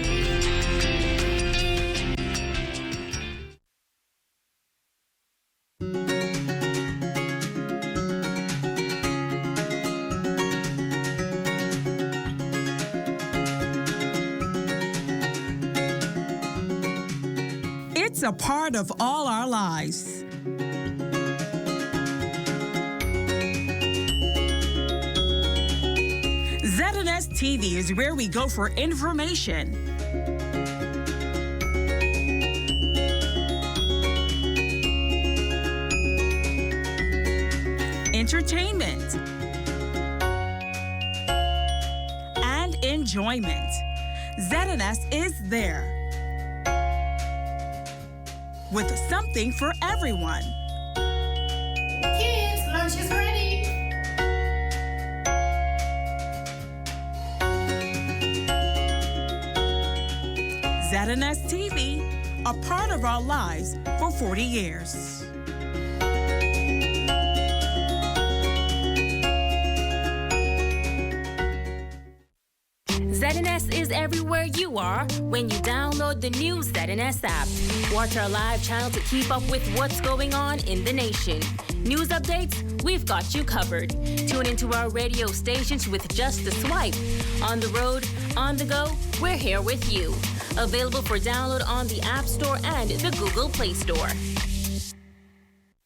It's a part of all our lives. ZNS TV is where we go for information, entertainment, and enjoyment. ZNS is there with something for everyone. Kids, lunch is ready. ZNS TV, a part of our lives for 40 years. ZNS is everywhere you are when you download the new ZNS app. Watch our live channel to keep up with what's going on in the nation. News updates, we've got you covered. Tune into our radio stations with just a swipe. On the road, on the go, we're here with you. Available for download on the App Store and the Google Play Store.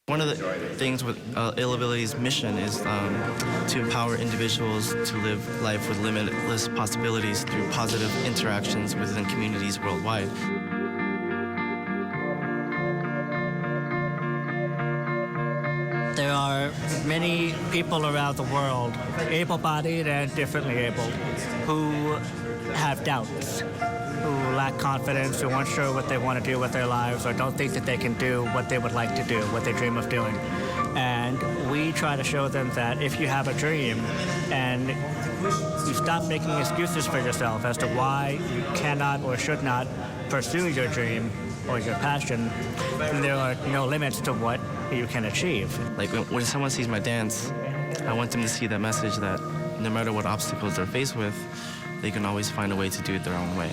One of the things with Ill Ability's mission is to empower individuals to live life with limitless possibilities through positive interactions within communities worldwide. There are many people around the world, able-bodied and differently able, who have doubts, who lack confidence, who aren't sure what they want to do with their lives, or don't think that they can do what they would like to do, what they dream of doing. And we try to show them that if you have a dream and you stop making excuses for yourself as to why you cannot or should not pursue your dream or your passion, then there are no limits to what you can achieve. Like when someone sees my dance, I want them to see that message that no matter what obstacles they're faced with, they can always find a way to do it their own way.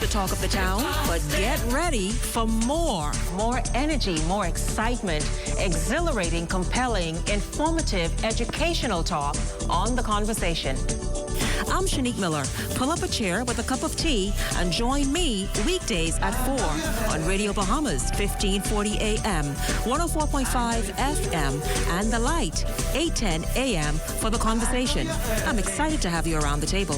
the talk of the town, but get ready for more. More energy, more excitement, exhilarating, compelling, informative, educational talk on The Conversation. I'm Shanique Miller. Pull up a chair with a cup of tea and join me weekdays at 4 on Radio Bahamas, 1540 AM, 104.5 FM, and The Light, 810 AM for The Conversation. I'm excited to have you around the table.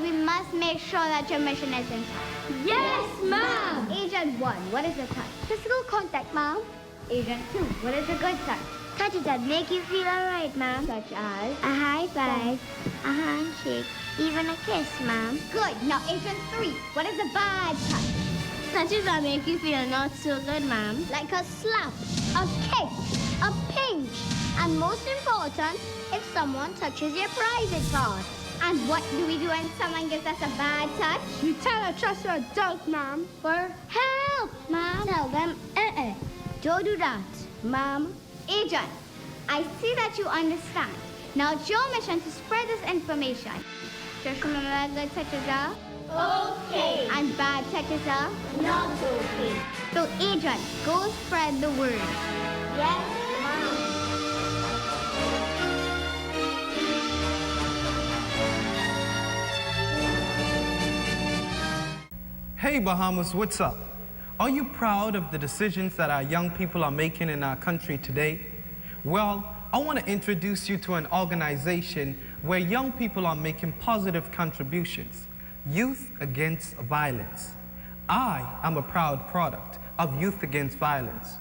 We must make sure that your mission is intact. Yes, Mom! Agent 1, what is a touch? Physical contact, Mom. Agent 2, what is a good touch? Touches that make you feel alright, Mom. Such as? A high five, a handshake, even a kiss, Mom. Good. Now, Agent 3, what is a bad touch? Touches that make you feel not so good, Mom. Like a slap, a kick, a pinch. And most important, if someone touches your private part. And what do we do when someone gives us a bad touch? You tell a trusted adult, Mom. For help, Mom. Tell them, don't do that, Mom. Agent, I see that you understand. Now it's your mission to spread this information. Just remember that good touches are okay. And bad touches are not okay. So, Agent, go spread the word. Yes, Mom. Hey Bahamas, what's up? Are you proud of the decisions that our young people are making in our country today? Well, I want to introduce you to an organization where young people are making positive contributions. Youth Against Violence. I am a proud product of Youth Against Violence.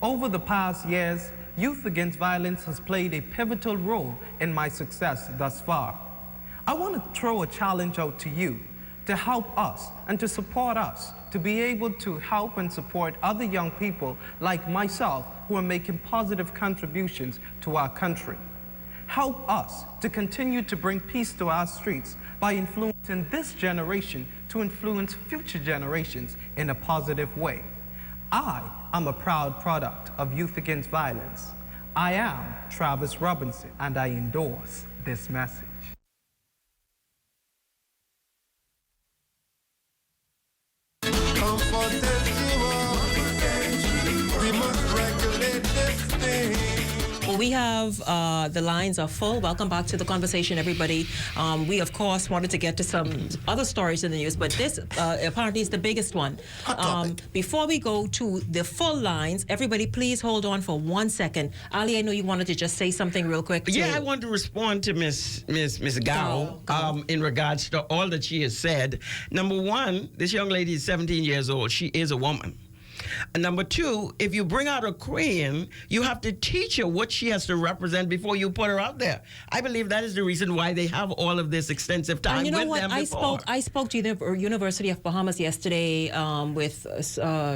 Over the past years, Youth Against Violence has played a pivotal role in my success thus far. I want to throw a challenge out to you to help us and to support us to be able to help and support other young people like myself who are making positive contributions to our country. Help us to continue to bring peace to our streets by influencing this generation to influence future generations in a positive way. I am a proud product of Youth Against Violence. I am Travis Robinson, and I endorse this message. We have the lines are full. Welcome back to The Conversation, everybody. We, of course, wanted to get to some other stories in the news, but this apparently is the biggest one. Before we go to the full lines, everybody, please hold on for 1 second. Ali, I know you wanted to just say something real quick. Yeah, I want to respond to Miss Gao in regards to all that she has said. Number one, this young lady is 17 years old. She is a woman. And number two, if you bring out a queen, you have to teach her what she has to represent before you put her out there. I believe that is the reason why they have all of this extensive time with them before. I spoke to the University of Bahamas yesterday with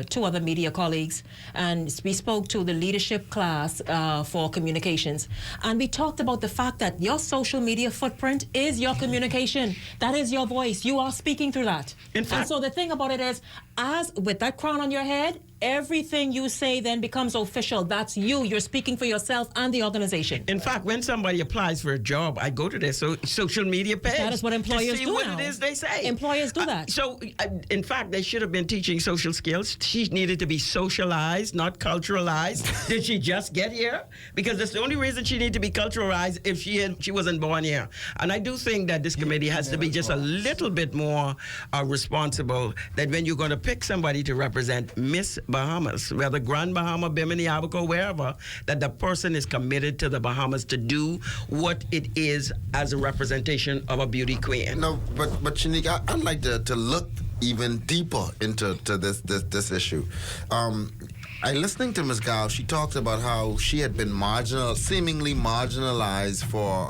two other media colleagues, and we spoke to the leadership class for communications. And we talked about the fact that your social media footprint is your communication. That is your voice. You are speaking through that. And so the thing about it is, as with that crown on your head, everything you say then becomes official. That's you. You're speaking for yourself and the organization. In fact, when somebody applies for a job, I go to their social media page. That is what employers to see do what now. it is they say. Employers do that. In fact, they should have been teaching social skills. She needed to be socialized, not culturalized. Did she just get here? Because that's the only reason she needed to be culturalized if she wasn't born here. And I do think that this committee has to be just a little bit more responsible, that when you're going to pick somebody to represent Miss Bahamas, whether Grand Bahama, Bimini, Abaco, wherever, that the person is committed to the Bahamas to do what it is as a representation of a beauty queen. No, but Shanique, I'd like to look even deeper into this issue. Listening to Ms. Gao, she talked about how she had been seemingly marginalized for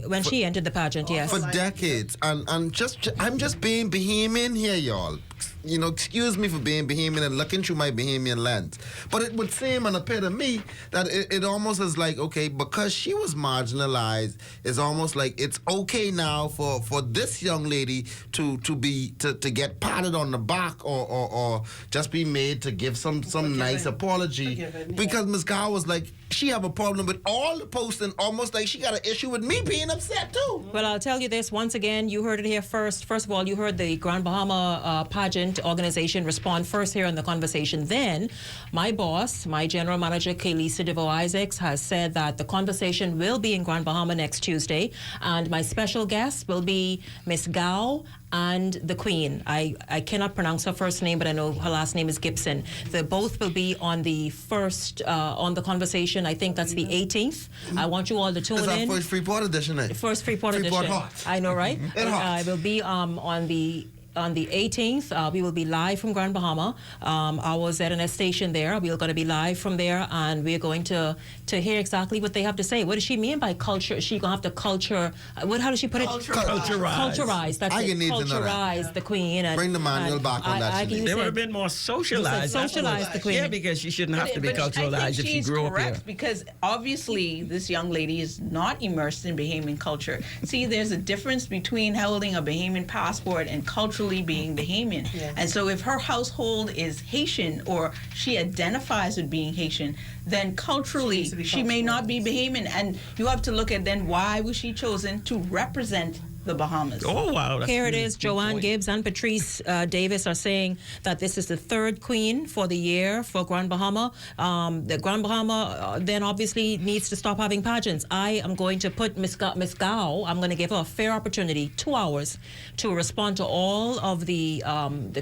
when she entered the pageant, yes, for decades, and I'm just being Bahamian here, y'all. excuse me for being Bahamian and looking through my Bahamian lens. But it would seem and appear to me that it almost is like, okay, because she was marginalized, it's almost like it's okay now for this young lady to get patted on the back or just be made to give some nice apology. Because Ms. Gow was like, she have a problem with all the posting, almost like she got an issue with me being upset too. Well, I'll tell you this once again. You heard it here first. First of all, you heard the Grand Bahama Pageant organization respond first here in the conversation. Then, my boss, my general manager, Kaylisa DeVoe Isaacs, has said that the conversation will be in Grand Bahama next Tuesday, and my special guest will be Miss Gow and the Queen. I cannot pronounce her first name, but I know her last name is Gibson. They both will be on the first on the conversation. I think that's the 18th. I want you all to tune in. It's our first Freeport edition, eh? First Freeport edition. Hot. I know, right? I will be on the 18th, we will be live from Grand Bahama. Our ZNS station there. We're going to be live from there, and we're going to hear exactly what they have to say. What does she mean by culture? Is she going to have to culture? How does she put it? Culturize. That's it. Culturize the Queen. And, bring the manual back on that. They would have been more socialized. Socialize the Queen. Yeah, because she shouldn't have to be culturalized if she grew up here. Because obviously this young lady is not immersed in Bahamian culture. See, there's a difference between holding a Bahamian passport and culturally being Bahamian. Yeah. And so if her household is Haitian or she identifies with being Haitian, then culturally she may not be Bahamian. And you have to look at then why was she chosen to represent the Bahamas. Oh, wow. Here it is. Joanne Gibbs and Patrice Davis are saying that this is the third queen for the year for Grand Bahama. The Grand Bahama then obviously needs to stop having pageants. I am going to put Miss Gow, I'm going to give her a fair opportunity, 2 hours, to respond to all of the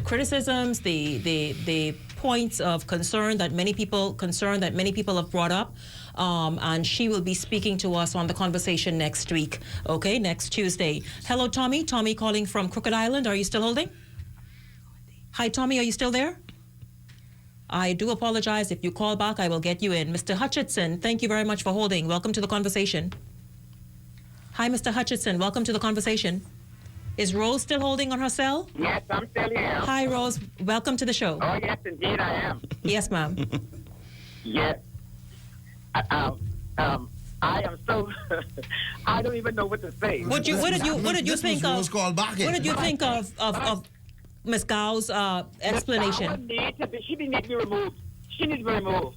criticisms, the points of concern that many people have brought up. And she will be speaking to us on the conversation next week, okay, next Tuesday. Hello, Tommy. Tommy calling from Crooked Island. Are you still holding? Hi, Tommy. Are you still there? I do apologize. If you call back, I will get you in. Mr. Hutchinson, thank you very much for holding. Welcome to the conversation. Hi, Mr. Hutchinson. Welcome to the conversation. Is Rose still holding on her cell? Yes, I'm still here. Hi, Rose. Welcome to the show. Oh, yes, indeed I am. Yes, ma'am. Yes. I am so. I don't even know what to say. What did you think of? What did you think of Ms. Gow's explanation? She needs to be removed. She needs to be removed.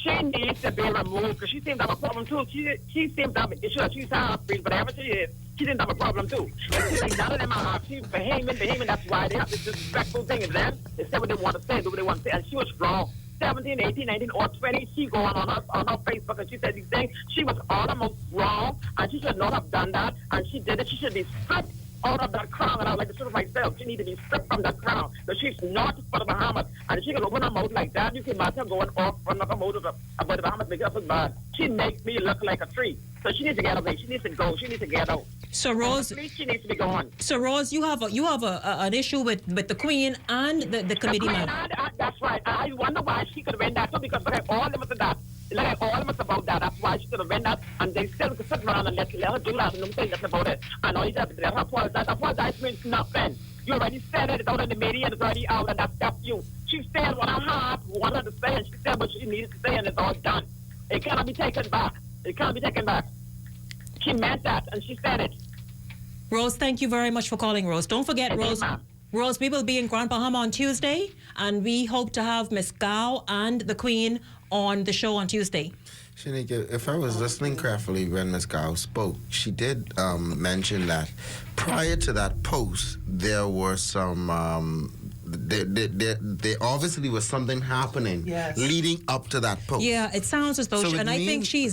She needs to be removed because she seems to have a problem too. She seems to have an issue. She's free, but whatever she is, she seems to have a problem too. She's like, none of them are. She's Bahamian. That's why they have this disrespectful thing in them. They say what they want to say, do what they want to say, and she was wrong. 17, 18, 19, or 20, she going on her Facebook and she said these things. She was almost wrong, and she should not have done that, and she did it. She should be stripped out of that crown, and I would like to strip myself. She needs to be stripped from that crown, because she's not for the Bahamas. And if she can open her mouth like that, you can imagine her going off for another mouth about the Bahamas, because that's bad. She makes me look like a tree. So she needs to get away. She needs to go. She needs to get out. So Rose, she needs to be gone. So Rose, you have an issue with the Queen and the committee man. That's right. I wonder why she could have been that too, because like all of us are that. Like all of us about that. That's why she could have been that, and they still could sit around and let her do that and don't say nothing about it. And all you have to let her apologize. Apologize means nothing. You already said it. It's out in the media and it's already out, and that's you. She said what her heart wanted to say, and she said what she needed to say, and it's all done. It cannot be taken back. It can't be taken back. She meant that, and she said it. Rose, thank you very much for calling, Rose. Don't forget, Rose, we will be in Grand Bahama on Tuesday, and we hope to have Miss Gow and the Queen on the show on Tuesday. Shanika, if I was listening carefully when Ms. Gow spoke, she did mention that prior to that post, there were some... There obviously was something happening leading up to that post. Yeah, it sounds as though, I think she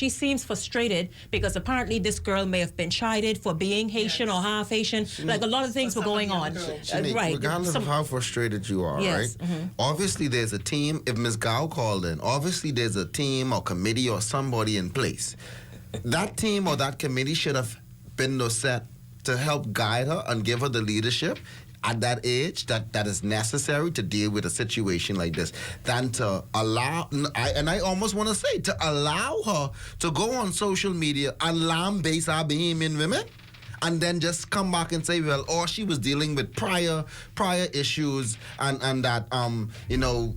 seems frustrated because apparently this girl may have been chided for being Haitian or half Haitian. Like a lot of things were going on. Right. Regardless of how frustrated you are, right? Mm-hmm. Obviously there's a team. If Ms. Gow called in, obviously there's a team or committee or somebody in place. That team or that committee should have been set to help guide her and give her the leadership at that age that is necessary to deal with a situation like this, than to allow, I almost want to say, to allow her to go on social media and lambaste our Bahamian women and then just come back and say, well, or she was dealing with prior issues, and that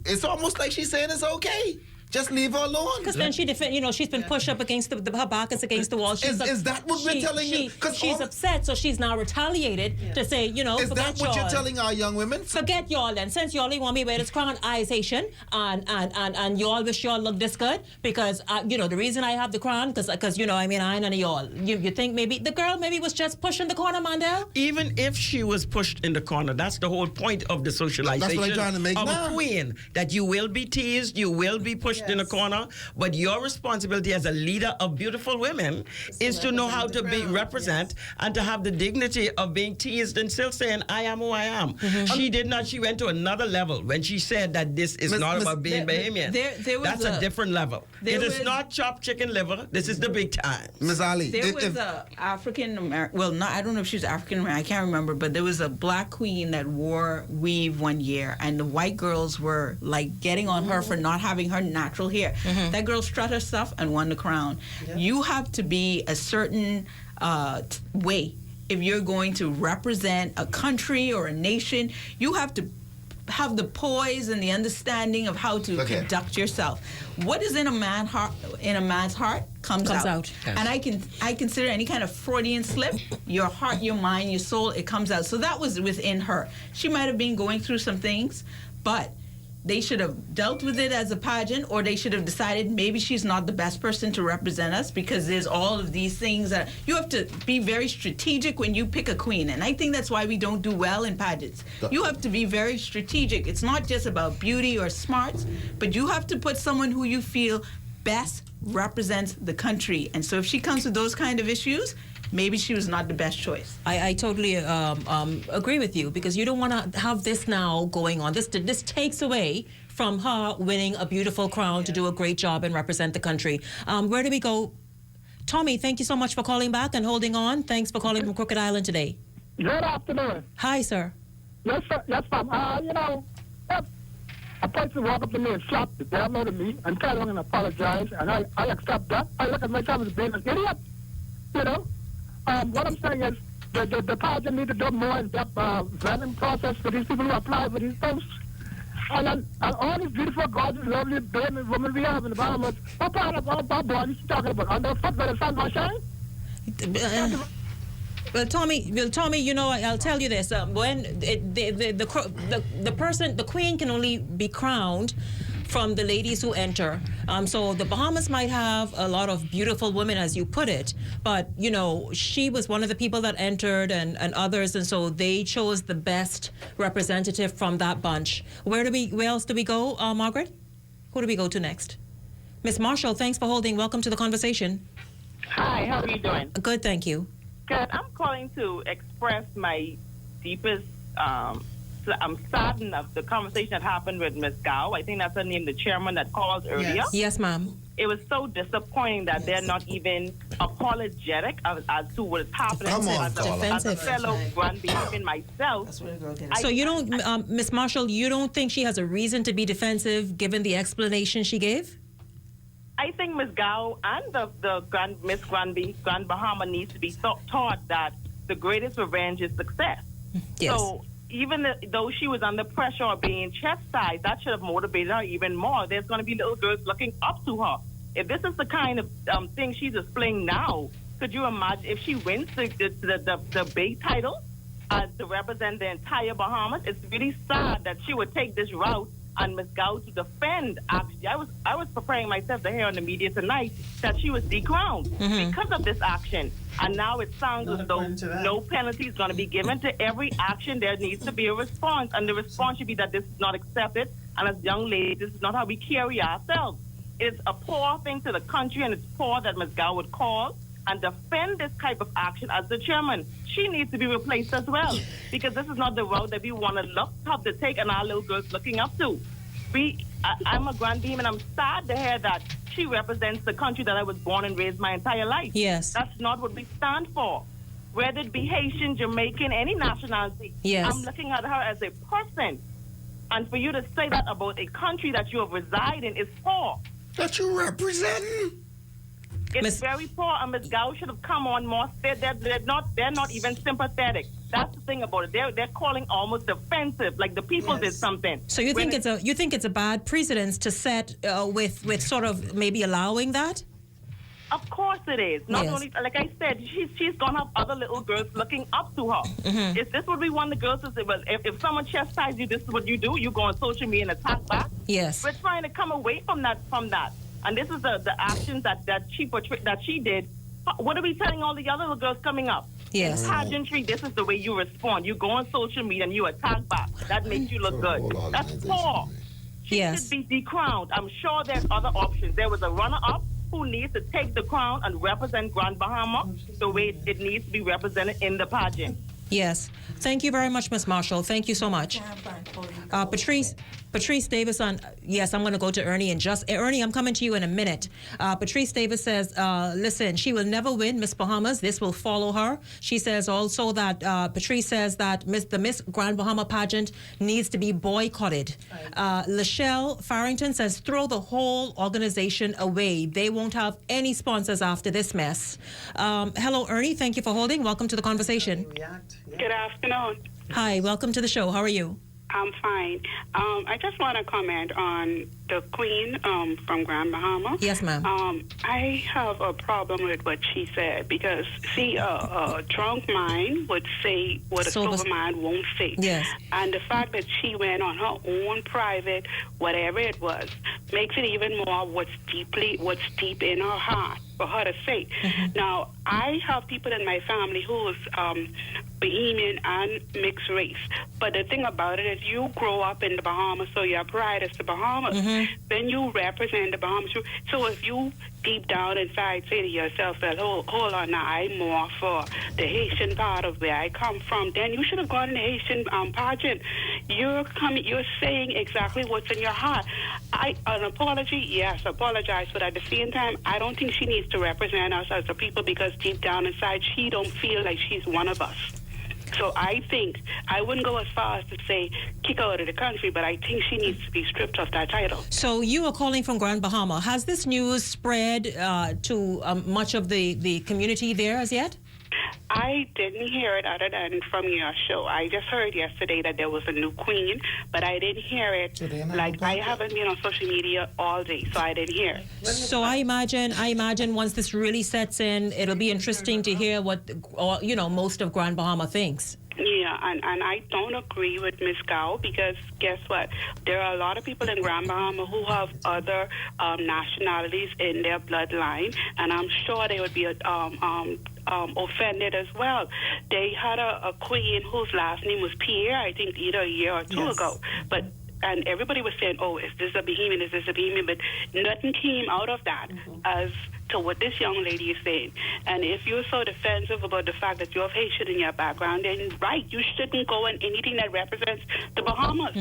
it's almost like she's saying it's okay. Just leave her alone. Because then she's been pushed up against her back is against the wall. Is that what we're telling you? She's upset, so she's now retaliated to say, Is that what you're telling our young women? Forget y'all then. Since y'all want me wear this crown, I's Haitian, and y'all wish y'all look this good because the reason I have the crown because I ain't none of y'all. You think maybe the girl was just pushed in the corner, Mandel? Even if she was pushed in the corner, that's the whole point of the socialization. That's what I'm trying to make of now. a queen. That you will be teased, you will be pushed in a corner, but your responsibility as a leader of beautiful women is to know how to represent and to have the dignity of being teased and still saying, I am who I am. She did not. She went to another level when she said that this is not about being Bahamian. That's a different level. It is not chopped chicken liver. This is the big time. Ms. Ali. There was a African American, I don't know if she was African American, I can't remember, but there was a black queen that wore weave one year, and the white girls were like getting on her for not having her natural hair. That girl strut her stuff and won the crown. You have to be a certain way if you're going to represent a country or a nation. You have to have the poise and the understanding of how to conduct yourself. What is in a man's heart comes out. Yes. And I consider any kind of Freudian slip, your heart, your mind, your soul, it comes out. So that was within her. She might have been going through some things, but they should have dealt with it as a pageant, or they should have decided maybe she's not the best person to represent us because there's all of these things that you have to be very strategic when you pick a queen. And I think that's why we don't do well in pageants. You have to be very strategic. It's not just about beauty or smarts, but you have to put someone who you feel best represents the country. And so if she comes with those kind of issues, maybe she was not the best choice. I totally agree with you because you don't want to have this now going on. This takes away from her winning a beautiful crown to do a great job and represent the country. Where do we go? Tommy, thank you so much for calling back and holding on. Thanks for calling from Crooked Island today. Good afternoon. Hi, sir. Yes, sir. Yes, ma'am. A person walk up to me and slap the devil out of me and tell him and apologize, and I accept that. I look at myself as being an idiot. What I'm saying is the pageant need to do more in-depth vetting process for these people who apply for these posts. And all these beautiful, gorgeous, lovely baby women we have in the Bahamas, what part of our bodies you talking about? Underfoot where the sun don't shine? Well, Tommy, I'll tell you this. When the queen can only be crowned from the ladies who enter. So the Bahamas might have a lot of beautiful women, as you put it, but, she was one of the people that entered and others, and so they chose the best representative from that bunch. Where else do we go, Margaret? Who do we go to next? Miss Marshall, thanks for holding. Welcome to the conversation. Hi, how are you doing? Good, thank you. Good. I'm calling to express my deepest I'm saddened of the conversation that happened with Ms. Gao. I think that's her name, the chairman that called earlier. Yes, ma'am. It was so disappointing that they're not even apologetic as to what is happening. As a fellow Grand Bahamian myself. So you don't, Ms. Marshall, you don't think she has a reason to be defensive given the explanation she gave? I think Ms. Gao and the Miss Grand Bahama needs to be taught that the greatest revenge is success. Yes. So even though she was under pressure or being chastised, that should have motivated her even more. There's going to be little girls looking up to her. If this is the kind of thing she's displaying now, could you imagine if she wins the big title to represent the entire Bahamas? It's really sad that she would take this route and Ms. Gao to defend. Actually, I was preparing myself to hear on the media tonight that she was decrowned because of this action. And now it sounds as though no penalty is going to be given to every action. There needs to be a response, and the response should be that this is not accepted. And as young ladies, this is not how we carry ourselves. It's a poor thing to the country, and it's poor that Ms. Gao would call and defend this type of action as the chairman. She needs to be replaced as well, because this is not the road that we want to have to take and our little girls looking up to. I'm a Grand Bahamian, and I'm sad to hear that she represents the country that I was born and raised my entire life. Yes. That's not what we stand for. Whether it be Haitian, Jamaican, any nationality. Yes. I'm looking at her as a person. And for you to say that about a country that you have resided in is poor. That you represent? It's very poor, and Ms. Gao should have come on more. They're not even sympathetic. That's the thing about it. They're calling almost offensive, like the people did something. So you think it's a bad precedence to set with sort of maybe allowing that? Of course it is. Not only, like I said, she's gonna have other little girls looking up to her. Is this what we want the girls to say? Well, if someone chastises you, this is what you do. You go on social media and attack back. Yes. We're trying to come away from that. And this is the actions that she did. What are we telling all the other little girls coming up? Yes. In pageantry, this is the way you respond. You go on social media and you attack back. That makes you look good. That's poor. She should be decrowned. I'm sure there's other options. There was a runner-up who needs to take the crown and represent Grand Bahama the way it needs to be represented in the pageant. Yes. Thank you very much, Ms. Marshall. Thank you so much. Patrice Davison, yes, I'm going to go to Ernie in Ernie, I'm coming to you in a minute. Patrice Davis says, listen, she will never win Miss Bahamas. This will follow her. She says also that, Patrice says that the Miss Grand Bahama pageant needs to be boycotted. Lachelle Farrington says, throw the whole organization away. They won't have any sponsors after this mess. Hello, Ernie. Thank you for holding. Welcome to the conversation. Good afternoon. Hi, welcome to the show. How are you? I'm fine. I just want to comment on the Queen from Grand Bahama. Yes, ma'am. I have a problem with what she said because, see, a drunk mind would say what a sober mind won't say. Yes. And the fact that she went on her own private, whatever it was, makes it even more what's deep in her heart for her to say. Now, I have people in my family who's Bahamian and mixed race. But the thing about it is you grow up in the Bahamas, so your pride is the Bahamas. Then you represent the Bahamas. So if you deep down inside say to yourself, well, hold on now, I'm more for the Haitian part of where I come from, then you should have gone in the Haitian pageant. You're saying exactly what's in your heart. An apology, yes, apologize, but at the same time, I don't think she needs to represent us as a people because deep down inside, she don't feel like she's one of us. So I think I wouldn't go as far as to say kick her out of the country, but I think she needs to be stripped of that title. So you are calling from Grand Bahama. Has this news spread to much of the community there as yet? I didn't hear it other than from your show. I just heard yesterday that there was a new queen, but I didn't hear it. Like, I haven't been on social media all day, so I didn't hear it. So I imagine once this really sets in, it'll be interesting to hear what, most of Grand Bahama thinks. Yeah, and I don't agree with Ms. Gao because guess what? There are a lot of people in Grand Bahama who have other nationalities in their bloodline, and I'm sure they would be offended as well. They had a queen whose last name was Pierre, I think either a year or two ago. And everybody was saying, oh, is this a Bahamian, is this a Bahamian? But nothing came out of that as to what this young lady is saying. And if you're so defensive about the fact that you have Haitian in your background, then you shouldn't go in anything that represents the Bahamas.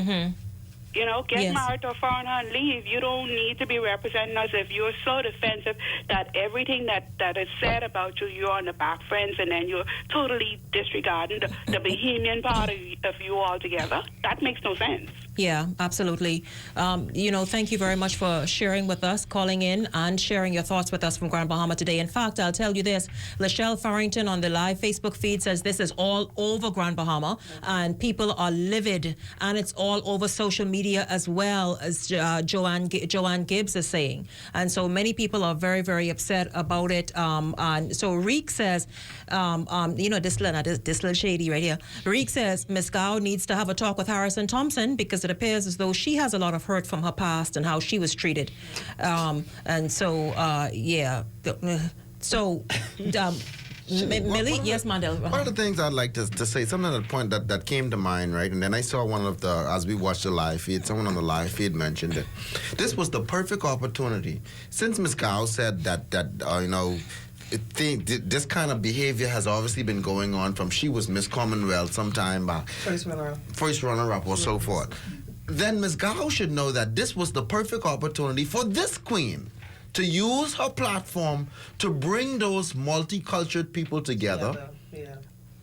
Get married to a foreigner and leave. You don't need to be representing us if you're so defensive that everything that is said about you, you're on the back friends, and then you're totally disregarding the Bahamian part of you altogether. That makes no sense. Yeah, absolutely. Thank you very much for sharing with us, calling in and sharing your thoughts with us from Grand Bahama today. In fact, I'll tell you this, Lachelle Farrington on the live Facebook feed says this is all over Grand Bahama and people are livid, and it's all over social media as well, as Joanne Gibbs is saying. And so many people are very, very upset about it. And so Reek says, this little shady right here. Reek says Ms. Gao needs to have a talk with Harrison Thompson because it appears as though she has a lot of hurt from her past and how she was treated. Millie, yes, Mandel. One of the things I'd like to say, something at the point that came to mind, right? And then I saw one of as we watched the live feed, someone on the live feed mentioned it. This was the perfect opportunity. Since Ms. Gao said that this kind of behavior has obviously been going on from she was Miss Commonwealth some time back. First runner-up or so forth. Then Ms. Gao should know that this was the perfect opportunity for this queen to use her platform to bring those multicultural people together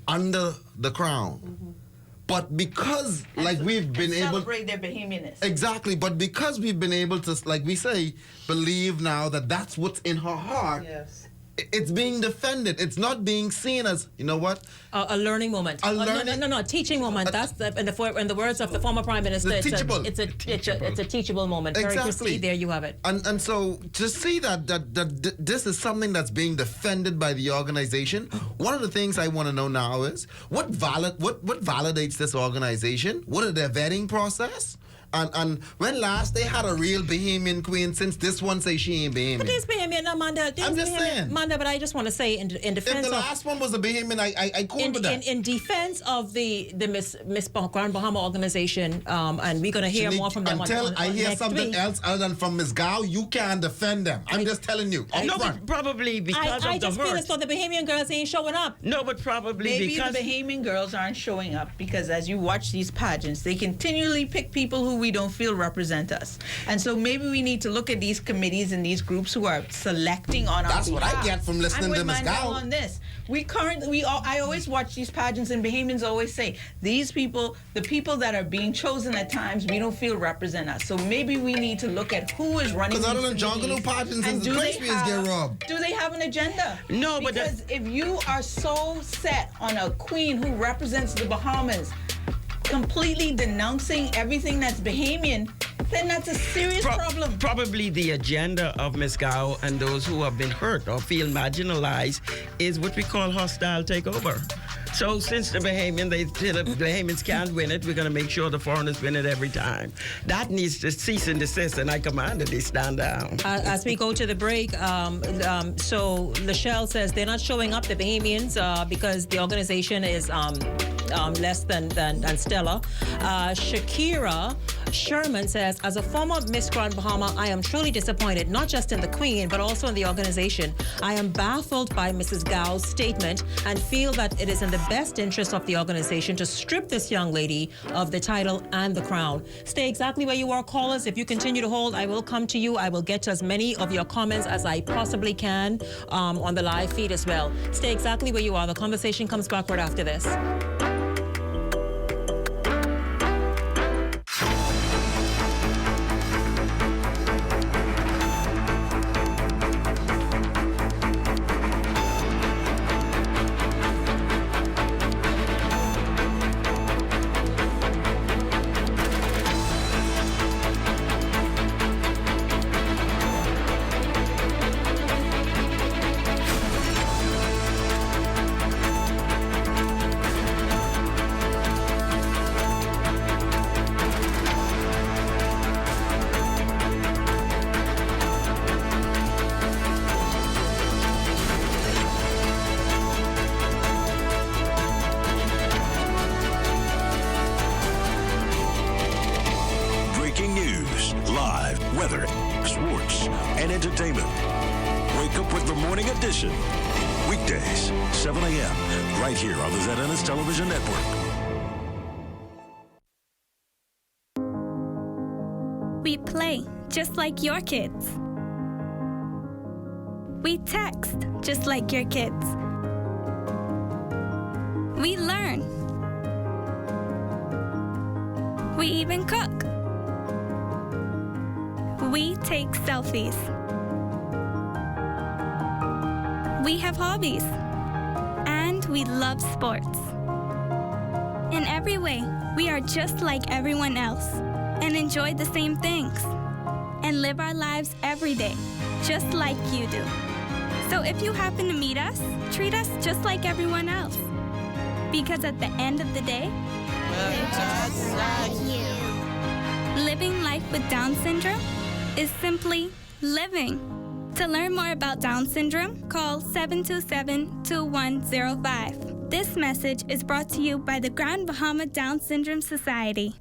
under the crown. But because, like, we've been able... Celebrate their Bahamianness. Exactly, but because we've been able to, like we say, believe now that that's what's in her heart, yes. It's being defended. It's not being seen as, you know what? A learning moment. No, a teaching moment. That's in the words of the former Prime Minister. It's a teachable moment. Exactly. Very crispy. There you have it. And so to see that this is something that's being defended by the organization, one of the things I want to know now is what validates this organization? What is their vetting process? And when last they had a real Bahamian queen, since this one say she ain't Bahamian. But this Bahamian, no, Manda. I'm just saying. Manda, but I just want to say in defense if the last one was a Bahamian, I cool with that. In defense of the Miss Grand Bahama organization, and we're going to hear more from them until I hear next something week. else other than from Ms. Gao, you can't defend them. I'm just telling you. No, but probably because I of the just feel hurt. as though the Bahamian girls ain't showing up. No, but probably Maybe because... the Bahamian girls aren't showing up because as you watch these pageants, they continually pick people who we don't feel represent us. And so maybe we need to look at these committees and these groups who are selecting on our behalf. That's what I get from listening to Ms. Gao. on this. I always watch these pageants and Bahamians always say, these people, the people that are being chosen at times, we don't feel represent us. So maybe we need to look at who is running these committees. Because other than pageants, and the place get robbed. Do they have an agenda? No, because if you are so set on a queen who represents the Bahamas, completely denouncing everything that's Bahamian, then that's a serious problem. Probably the agenda of Ms. Gao and those who have been hurt or feel marginalized is what we call hostile takeover. So since the Bahamians can't win it, we're going to make sure the foreigners win it every time. That needs to cease and desist, and I command that they stand down. As we go to the break, so Lachelle says they're not showing up, the Bahamians, because the organization is less than stellar. Shakira Sherman says, as a former Miss Grand Bahama, I am truly disappointed, not just in the Queen, but also in the organization. I am baffled by Mrs. Gao's statement and feel that it is in the best interest of the organization to strip this young lady of the title and the crown. Stay exactly where you are, callers. If you continue to hold, I will come to you. I will get to as many of your comments as I possibly can on the live feed as well. Stay exactly where you are. The conversation comes back right after this. Weekdays, 7 a.m., right here on the ZNS Television Network. We play just like your kids. We text just like your kids. We learn. We even cook. We take selfies. We have hobbies, and we love sports. In every way, we are just like everyone else and enjoy the same things and live our lives every day, just like you do. So if you happen to meet us, treat us just like everyone else. Because at the end of the day, we're just like you. Living life with Down syndrome is simply living. To learn more about Down syndrome, call 727-2105. This message is brought to you by the Grand Bahama Down Syndrome Society.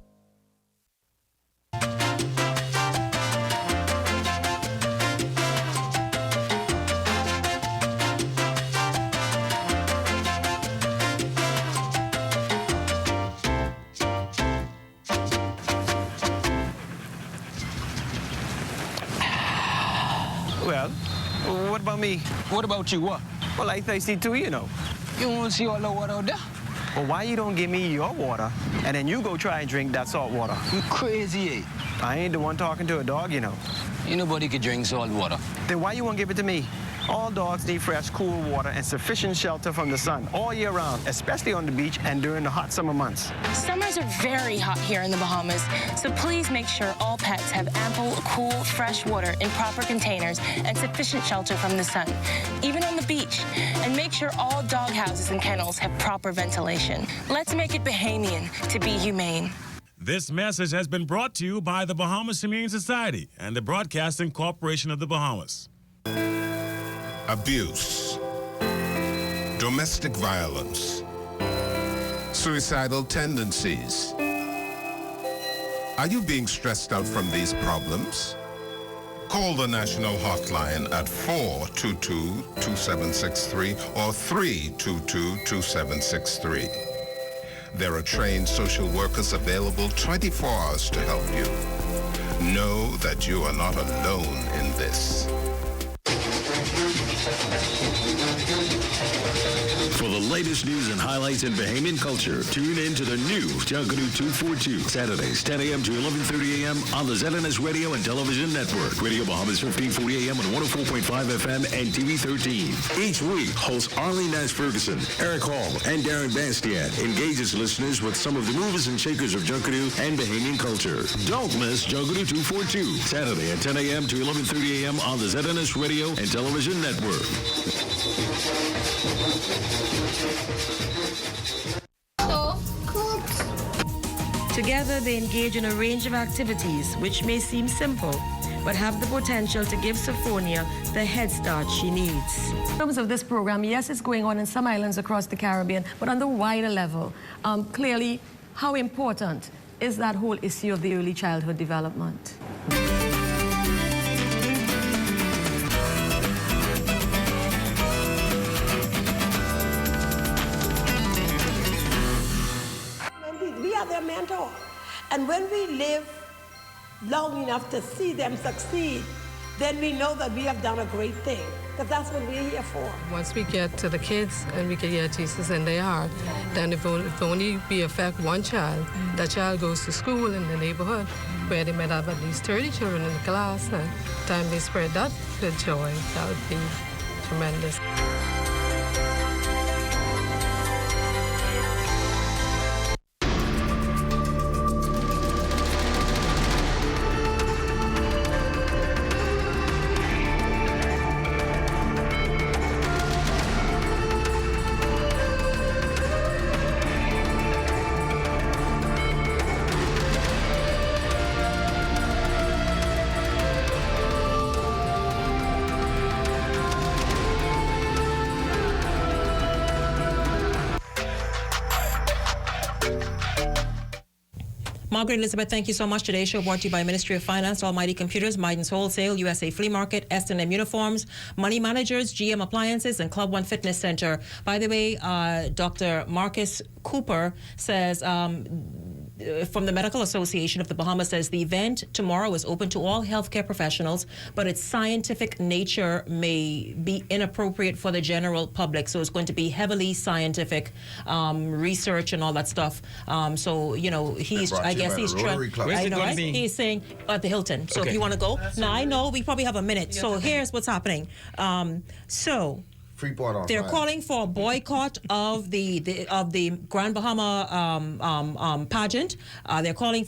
Well, what about me? What about you? What? Well, I thirsty too, you know. You want to see all the water out there? Well, why you don't give me your water, and then you go try and drink that salt water? You crazy, eh? I ain't the one talking to a dog, you know. Ain't nobody can drink salt water. Then why you won't give it to me? All dogs need fresh, cool water and sufficient shelter from the sun all year round, especially on the beach and during the hot summer months. Summers are very hot here in the Bahamas, so please make sure all pets have ample, cool, fresh water in proper containers and sufficient shelter from the sun, even on the beach. And make sure all dog houses and kennels have proper ventilation. Let's make it Bahamian to be humane. This message has been brought to you by the Bahamas Humane Society and the Broadcasting Corporation of the Bahamas. Abuse, domestic violence, suicidal tendencies. Are you being stressed out from these problems? Call the national hotline at 422-2763 or 322-2763. There are trained social workers available 24 hours to help you. Know that you are not alone in this. For the latest news and highlights in Bahamian culture, tune in to the new Junkanoo 242, Saturdays, 10 a.m. to 11:30 a.m. on the ZNS Radio and Television Network. Radio Bahamas 1540 a.m. on 104.5 FM and TV 13. Each week, hosts Arlene Nash Ferguson, Eric Hall, and Darren Bastiat engages listeners with some of the movers and shakers of Junkanoo and Bahamian culture. Don't miss Junkanoo 242, Saturday at 10 a.m. to 11:30 a.m. on the ZNS Radio and Television Network. Together, they engage in a range of activities which may seem simple, but have the potential to give Sophonia the head start she needs. In terms of this program, yes, it's going on in some islands across the Caribbean, but on the wider level, clearly, how important is that whole issue of the early childhood development? Their mentor. And when we live long enough to see them succeed, then we know that we have done a great thing, because that's what we're here for. Once we get to the kids and we can get Jesus in their heart, then if only we affect one child, that child goes to school in the neighborhood where they might have at least 30 children in the class, and time they spread that good joy, that would be tremendous. Margaret Elizabeth, thank you so much. Today's show brought to you by Ministry of Finance, Almighty Computers, Miden's Wholesale, USA Flea Market, S&M Uniforms, Money Managers, GM Appliances, and Club One Fitness Center. By the way, Dr. Marcus Cooper says, from the Medical Association of the Bahamas, says the event tomorrow is open to all healthcare professionals, but its scientific nature may be inappropriate for the general public. So it's going to be heavily scientific research and all that stuff. So, you know, he's, I guess he's trying. I know, right? He's saying at the Hilton. So if you want to go. Now, I know we probably have a minute. So here's what's happening. Freeport on They're Friday. calling for a boycott of the Grand Bahama pageant. They're calling for